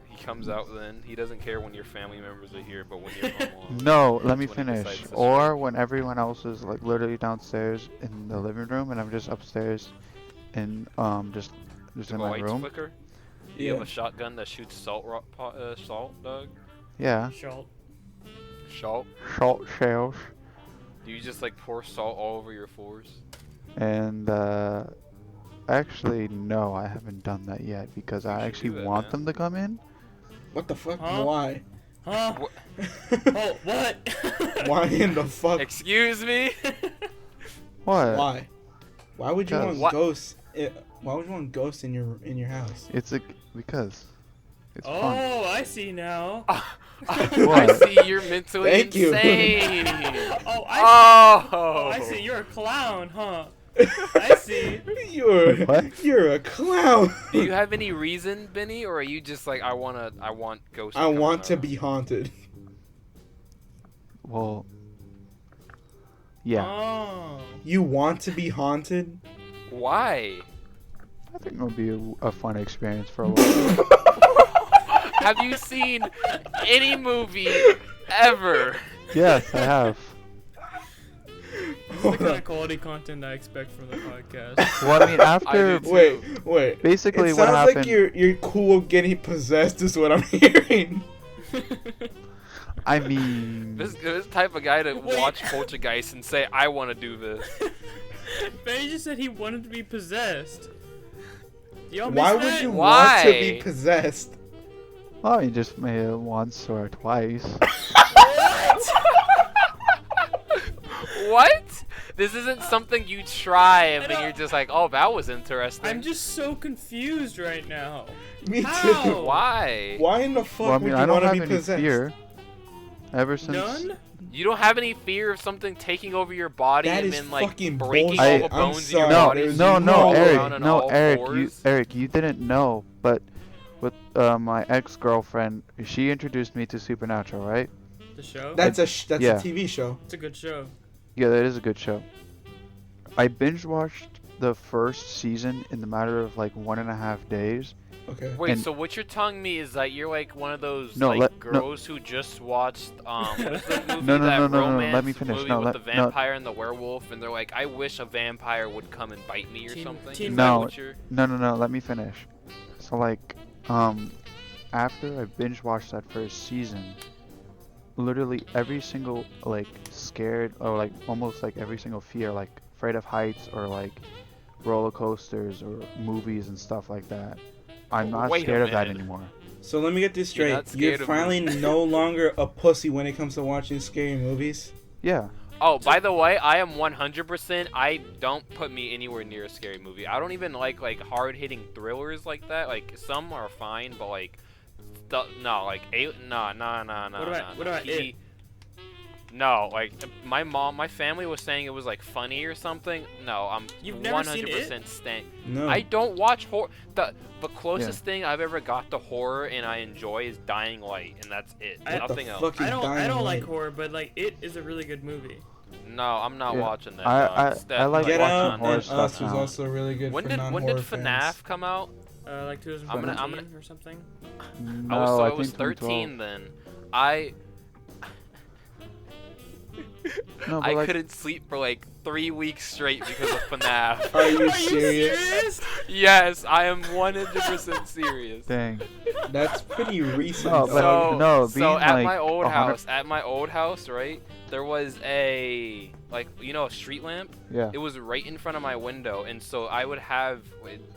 He comes out then. He doesn't care when your family members are here, but when you're home alone. No, let me that's when he finish. decides to Or strike. when everyone else is like literally downstairs in the living room and I'm just upstairs in just The in my lights room. flicker. Do you Yeah. have a shotgun that shoots salt, salt, Doug? Yeah. Shalt. Salt? Salt shells. Do you just like pour salt all over your floors? And actually no, I haven't done that yet because You I should actually do that, want man. them to come in. What the fuck? Huh? Why? Huh? What? Oh, what? Why in the fuck? Excuse me? What? Why? Why would you Because- want What? ghosts? Why would you want ghosts in your house? It's because It's fun. Oh, I see now. I What? see you're mentally Thank you. insane. Oh, I see. Oh. Oh, I see. You're a clown, huh? I see. What? You're a clown. Do you have any reason, Benny, or are you just like I want ghosts? I come want to around? be haunted. Well, yeah. Oh. You want to be haunted? Why? I think it'll be a fun experience for a while. Have you seen any movie ever? Yes, I have. This is the kind of quality content I expect from the podcast. Well, I mean, after do Wait. basically It what sounds happened. like you're cool getting possessed is what I'm hearing. I mean, This type of guy to Wait. watch Poltergeist and say I want to do this. Benny just said he wanted to be possessed. Y'all Why miss would that? you want to be Why? possessed? oh, you just made it once or twice. What? This isn't something you try and then you're just like, oh, that was interesting. I'm just so confused right now. Me How? too. Why? Why in the fuck Well, I would mean, you I don't want to have be any possessed? fear. Ever since None? You don't have any fear of something taking over your body That and is then like fucking breaking bullshit. all the I'm bones in your sorry. no, body? There's no, no crawl way. around on no, all Eric, fours? you didn't know, but with my ex-girlfriend, she introduced me to Supernatural, right? The show? That's a Yeah. TV show. It's a good show. Yeah, that is a good show. I binge watched the first season in the matter of like 1.5 days. Okay. Wait, And- so what you're telling me is that you're like one of those No, like no. girls who just watched what's the movie No, that no, romance let me finish. movie No, with let- the no. vampire and the werewolf and they're like, I wish a vampire would come and bite me or Teen- something. Teen Is that No. what you're- No, let me finish. So like, after I binge watched that first season, literally every single like scared or like almost like every single fear, like afraid of heights or like roller coasters or movies and stuff like that, I'm not Wait a scared of that minute. anymore. So let me get this You're straight. not You're scared of finally no longer a pussy when it comes to watching scary movies. Yeah. Oh, by the way, I am 100%. I don't put me anywhere near a scary movie. I don't even like hard-hitting thrillers like that. Like some are fine, but like no, like no. What about It? No, like my family was saying it was like funny or something. No, I'm You've never seen 100% staying. No. I don't watch horror. The closest thing I've ever got to horror and I enjoy is Dying Light, and that's it. What the Nothing else. fuck? I don't Dying like Light. horror, but like It is a really good movie. No, I'm not Yeah. watching that. I no. like Get watching Out horror and stuff Us was now. also really good When for did non-horror FNAF fans. come out? Like I'm gonna- 2014 or something. No, I I was think 13 2012. then. I No, but I like, couldn't sleep for like 3 weeks straight because of FNAF. Are you Are you serious? serious? Yes, I am 100% serious. dang. That's pretty recent. No, but dog. So, no, so being at like my old 100 house, right? There was a a street lamp. Yeah. It was right in front of my window, and so I would have,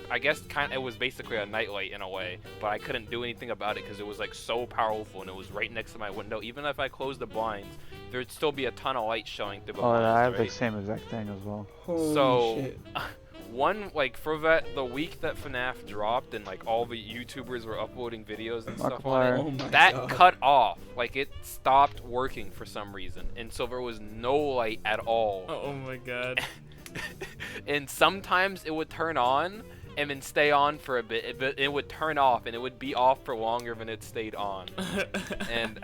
I guess, it was basically a nightlight in a way, but I couldn't do anything about it because it was like so powerful, and it was right next to my window. Even if I closed the blinds, there'd still be a ton of light showing through the Oh, blinds. I have right? the same exact thing as well. Holy So, shit. for the week that FNAF dropped and like all the YouTubers were uploading videos and stuff on Markiplier. it, Oh my that God. cut off. Like it stopped working for some reason, and so there was no light at all. Oh my god. And sometimes it would turn on and then stay on for a bit, but it would turn off and it would be off for longer than it stayed on. And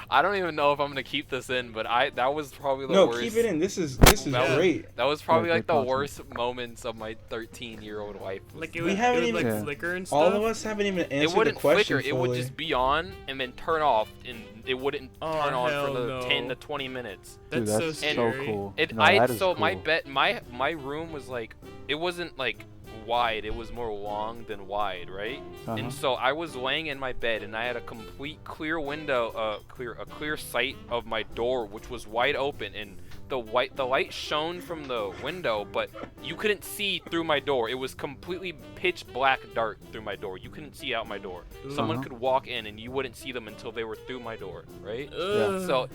I don't even know if I'm gonna keep this in, but that was probably the No, worst. keep it in. This is Yeah. great. That was probably Yeah, like the keep worst moments of my 13-year-old life. Like it We would, haven't it would even- like Yeah. flicker and stuff. All of us haven't even It answered the wouldn't question flicker. It would fully. just be on and then turn off, and it wouldn't Oh, turn on hell for the no. 10 to 20 minutes. Dude, That's, that's so so scary. cool. It No, I that is so my cool. bed my room was like, it wasn't like wide, it was more long than wide, right? Uh-huh. And so I was laying in my bed and I had a complete clear window, a clear sight of my door, which was wide open, and the light shone from the window, but you couldn't see through my door. It was completely pitch black dark through my door. You couldn't see out my door. Someone Uh-huh. could walk in and you wouldn't see them until they were through my door, right? Ugh. So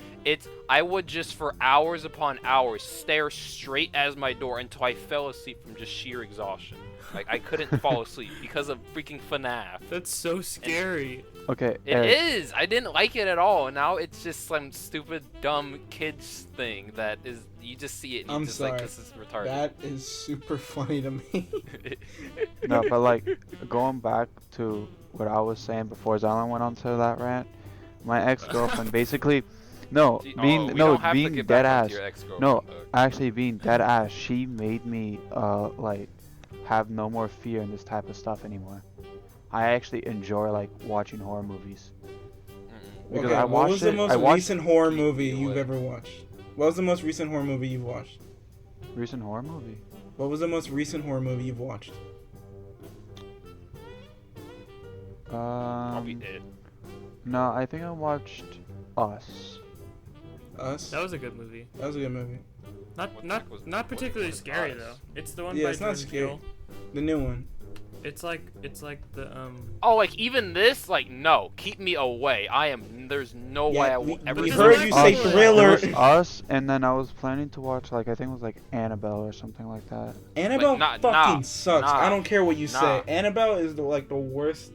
I would just for hours upon hours stare straight as my door until I fell asleep from just sheer exhaustion. Like I couldn't fall asleep because of freaking FNAF. That's so scary. Okay, It is. I didn't like it at all. And now it's just some stupid, dumb kids thing that is. You just see it and I'm you're just sorry. like, this is retarded. That is super funny to me. No, but like going back to what I was saying before Zion went on to that rant, my ex-girlfriend basically, no, We being don't have to being get dead back onto ass. your ex-girlfriend, No, though. actually being dead ass, she made me like have no more fear in this type of stuff anymore. I actually enjoy like watching horror movies. Because Okay, I what was watched the it. most I watched recent horror Keep movie me you've away. ever watched? What was the most recent horror movie you've watched? recent horror movie. What was the most recent horror movie you've watched? Probably it. No, I think I watched Us. Us? That was a good movie. That was a good movie. Not What the not heck was- not what particularly was scary Us? though. It's the one Yeah, by it's not Jordan scary. Peele. The new one. It's like the Oh, like even this, like no, keep me away. There's no way I will ever. we see heard it. you say Us. thriller. It was Us, and then I was planning to watch like I think it was like Annabelle or something like that. Annabelle Like, fucking sucks. nah, I don't care what you nah. say. Annabelle is the worst.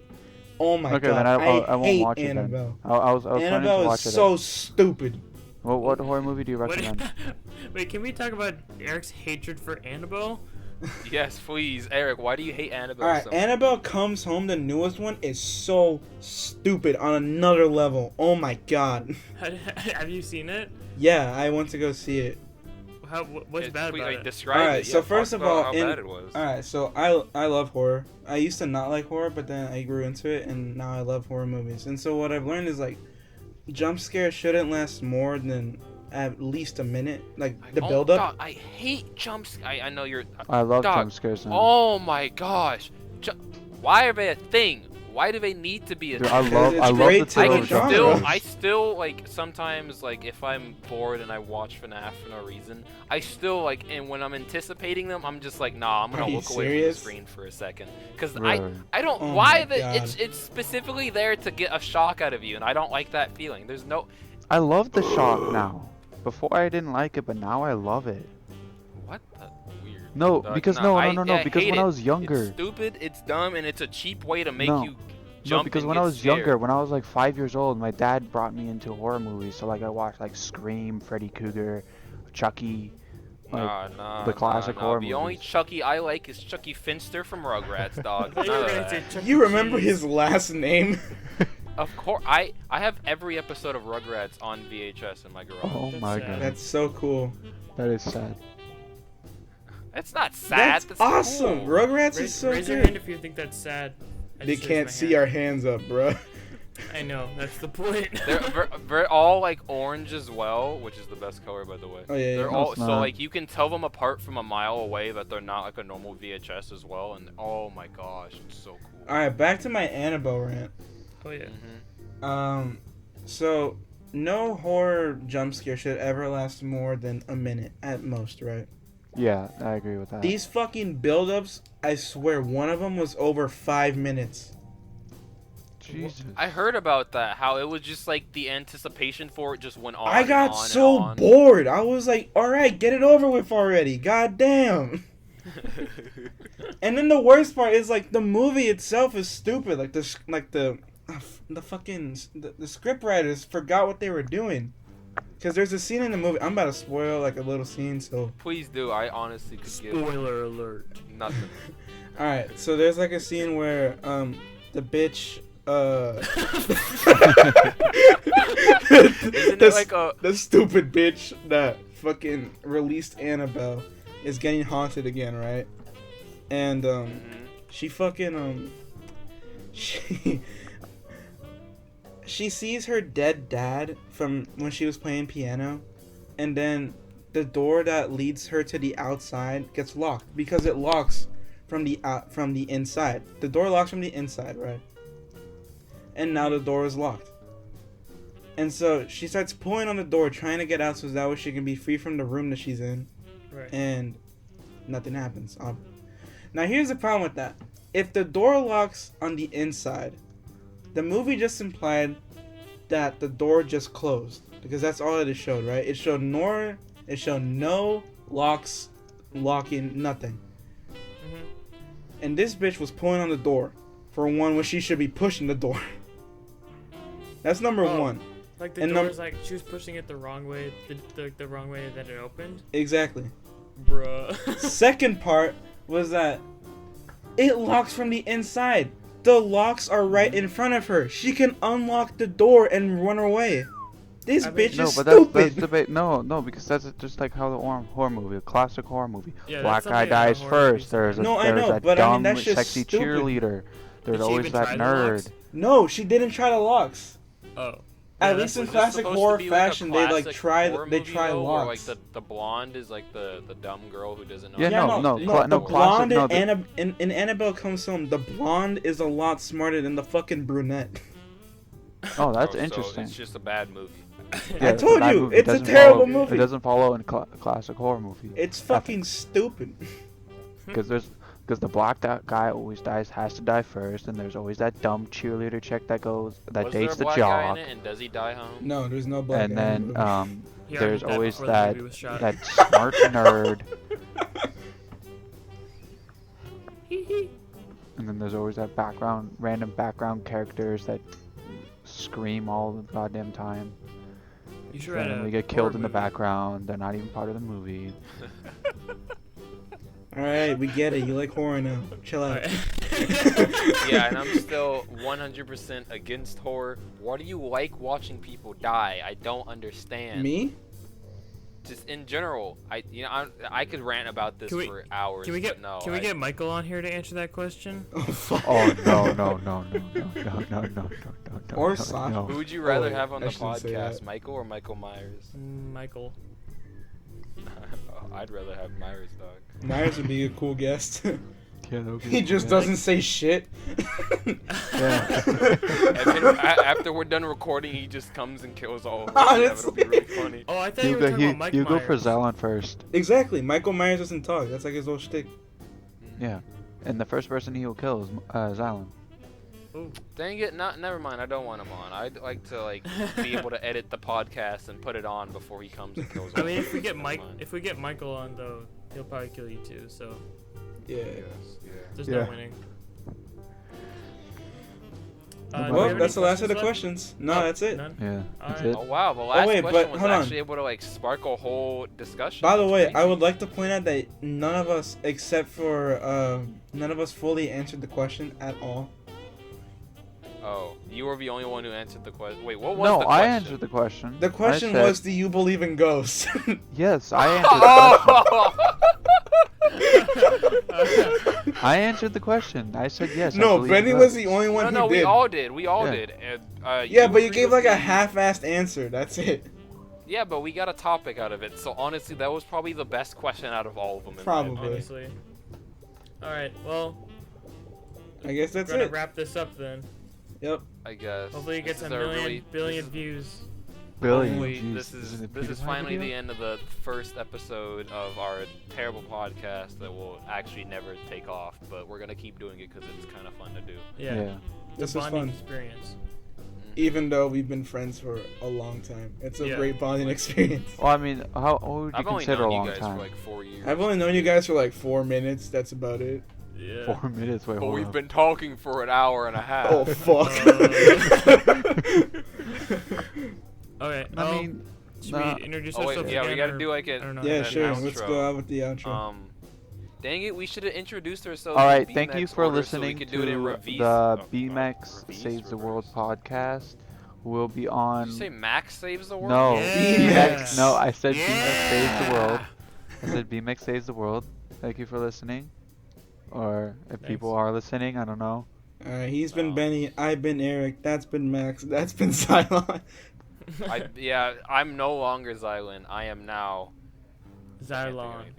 Oh my Okay, god. then I won't hate watch it then. Annabelle. I was planning to Annabelle is watch it. so stupid. What horror movie do you What- recommend? Wait, can we talk about Eric's hatred for Annabelle? Yes, please, Eric. Why do you hate Annabelle Alright, so much? Annabelle Comes Home, the newest one, is so stupid on another level. Oh my god. Have you seen it? Yeah, I went to go see it. What's bad Please, about like, it? describe Alright, it. so Yeah, first talk of about all, how in- bad it was. Alright, so I love horror. I used to not like horror, but then I grew into it, and now I love horror movies. And so what I've learned is, like, jump scares shouldn't last more than at least a minute. Like, the Oh, build-up. God, I hate jumps. I know you're. I love Dog. jump scares. Now. Oh my gosh. Why are they a thing? Why do they need to be a Dude, thing? It's I love great the to I thrill can of jump genre. scares. I still like sometimes like if I'm bored and I watch FNAF for no reason, I still like and when I'm anticipating them, I'm just like, nah, I'm Are gonna you look away serious? from the screen for a second, cause Really? I don't Oh why my the God. it's specifically there to get a shock out of you, and I don't like that feeling. There's no I love the shock now. Before I didn't like it, but now I love it. what the weird. No, Dog, because nah, no, because hate when I it. was younger, It's stupid, it's dumb, and it's a cheap way to make No. you jump. no, because and when I get was scared. younger, when I was like 5 years old, my dad brought me into horror movies. So like I watched like Scream, Freddy Krueger, Chucky, like Nah, the classic nah. horror The only movies. Chucky I like is Chucky Finster from Rugrats, dog. I thought you were None of gonna that. say Chuck You E. remember Cheese. his last name? Of course, I have every episode of Rugrats on VHS in my garage. Oh That's my sad. god, That's so cool. that is sad. It's not sad. That's awesome. Cool. Rugrats is Raise, so raise your hand good. if you think that's sad. I They just raised can't my see hand. our hands up, bro. I know, that's the point. They're all like orange as well, which is the best color, by the way. Oh, yeah, yeah. They're No, all it's so not. like you can tell them apart from a mile away that they're not like a normal VHS as well. And oh my gosh, it's so cool. All right, back to my Annabelle rant. Oh yeah. So no horror jump scare should ever last more than a minute at most, right? Yeah, I agree with that. These fucking build-ups, I swear, one of them was over 5 minutes. Jesus. I heard about that. How it was just like the anticipation for it just went on. I and got on so and on. bored. I was like, all right, get it over with already. God damn. And then the worst part is like the movie itself is stupid. Like the fucking the script writers forgot what they were doing. Cause there's a scene in the movie. I'm about to spoil like a little scene. So Please do. I honestly could give Spoiler alert. nothing. all right. So there's like a scene where the bitch Isn't it like a the stupid bitch that fucking released Annabelle is getting haunted again, right? And she fucking she sees her dead dad from when she was playing piano, and then the door that leads her to the outside gets locked because it locks from the inside. The door locks from the inside, right? And now the door is locked. And so she starts pulling on the door, trying to get out so that way she can be free from the room that she's in. Right. And nothing happens. Now here's the problem with that. If the door locks on the inside, the movie just implied that the door just closed. Because that's all it showed, right? It showed no locks, locking, nothing. Mhm. And this bitch was pulling on the door for one when she should be pushing the door. That's number one. Like the And door's like she was pushing it the wrong way, the wrong way that it opened. Exactly. Bruh. Second part was that it locks from the inside. The locks are right in front of her. She can unlock the door and run away. This bitch No, is but stupid. that's debate. No, because that's just like how the horror movie, a classic horror movie. Yeah, Black that's guy something in dies the horror movies. first. There's a No, I know, a but I mean, dumb, that's just sexy stupid. cheerleader. There's Did she always even that try the nerd. locks? No, she didn't try the locks. Oh. At Yeah, least in Was this classic supposed to horror be like a fashion, they like classic try horror they movie, try though, where, locks. like the blonde is like the dumb girl who doesn't know. Yeah, how to no, use no, it. no, the classic- blonde no, in Annabelle Comes Home, the blonde is a lot smarter than the fucking brunette. Oh, that's So interesting. it's just a bad movie. I it's a told bad you, movie. it's a Doesn't terrible follow- movie. It doesn't follow in classic horror movie. It's fucking stupid. Because the black guy always has to die first, and there's always that dumb cheerleader chick that Was dates there a the black guy jock, in it, and does he die home? No, there's no black and guy in the then movie. He already there's died always before the that movie was shot. smart nerd, and then there's always that random background characters that scream all the goddamn time. You should write a Randomly get horror killed in the movie. background. They're not even part of the movie. Alright, we get it. You like horror now. Chill out. Alright. Yeah, and I'm still 100% against horror. Why do you like watching people die? I don't understand. Me? Just in general, I could rant about this Can we- for hours. Can we get but no, Can we get Michael on here to answer that question? Oh, fuck. Oh no. Or no, Sasha. no. Who would you rather Oh, have on I the shouldn't say podcast, that. Michael or Michael Myers? Michael. I'd rather have Myers, dog. Myers would be a cool guest. Yeah, that would be He just cool. doesn't say shit. Yeah. And then after we're done recording, he just comes and kills all of us. Yeah, that'll be really funny. Oh, I thought you were talking about Mike You Myers. go for Zalon first. Exactly. Michael Myers doesn't talk. That's like his whole shtick. Yeah. And the first person he will kill is Zalon. Ooh. Dang it! Never mind. I don't want him on. I'd like to be able to edit the podcast and put it on before he comes and kills. I all mean, of if we us. get Never mind. If we get Michael on though, he'll probably kill you too. So Yeah. Yes, yeah. there's Yeah. no winning. Well, do we have any Well, that's the last of the left? questions. No, Oh, that's it. None? Yeah. That's Alright. it. Oh wow, the last wait, question but was hold on. actually able to spark a whole discussion. By the That's way, crazy. I would like to point out that none of us, except for none of us, fully answered the question at all. Oh, you were the only one who answered the question. Wait, what was No, the I question? answered the question. The question I said- was, do you believe in ghosts? Yes, I answered the question. Oh! I answered the question. I said yes. I No, believe Benny in was ghosts. the only one no, who we did. all did. We all Yeah. did. And, Yeah, but you agreed gave with like a me. half-assed answer. That's it. Yeah, but we got a topic out of it. So honestly, that was probably the best question out of all of them. in my Probably. opinion. Honestly. All right. Well, I guess that's we're gonna it. wrap this up then. Yep. I guess. Hopefully, it This gets a is our million, really- billion this is- views. Billion. Hopefully, Jeez, this it is a this is PewDiePie finally video? the end of the first episode of our terrible podcast that will actually never take off. But we're gonna keep doing it because it's kind of fun to do. Yeah. Yeah. It's This a was bonding fun. experience. Even though we've been friends for a long time, it's a Yeah. great bonding experience. Well, I mean, what would you I've only consider known a you long guys time? for like 4 years. I've only known you guys for like 4 minutes. That's about it. Yeah. 4 minutes. Wait, But hold we've on. been talking for an hour and a half. Oh fuck. Okay. I well, mean, should nah. we introduce Oh wait, ourselves yeah, again? we gotta or- do like I don't a know. Yeah, an sure. outro. Let's go out with the outro. Dang it, we should have introduced ourselves. All in right, thank you Bmex for order so we listening could do it in to reverse- the oh, Bmex reverse Saves the World reverse. podcast. We'll be Did on. you say Max saves the world? No, Yeah. Bmex. No, I said Bmex Saves the Yeah. World. I said Bmex Saves the World. Thank you for listening. Or if people Thanks. are listening, I don't know. Alright, he's been Oh. Benny, I've been Eric, that's been Max, that's been Cylon. Yeah, I'm no longer Xylan. I am now. I can't think of Xylon. anything.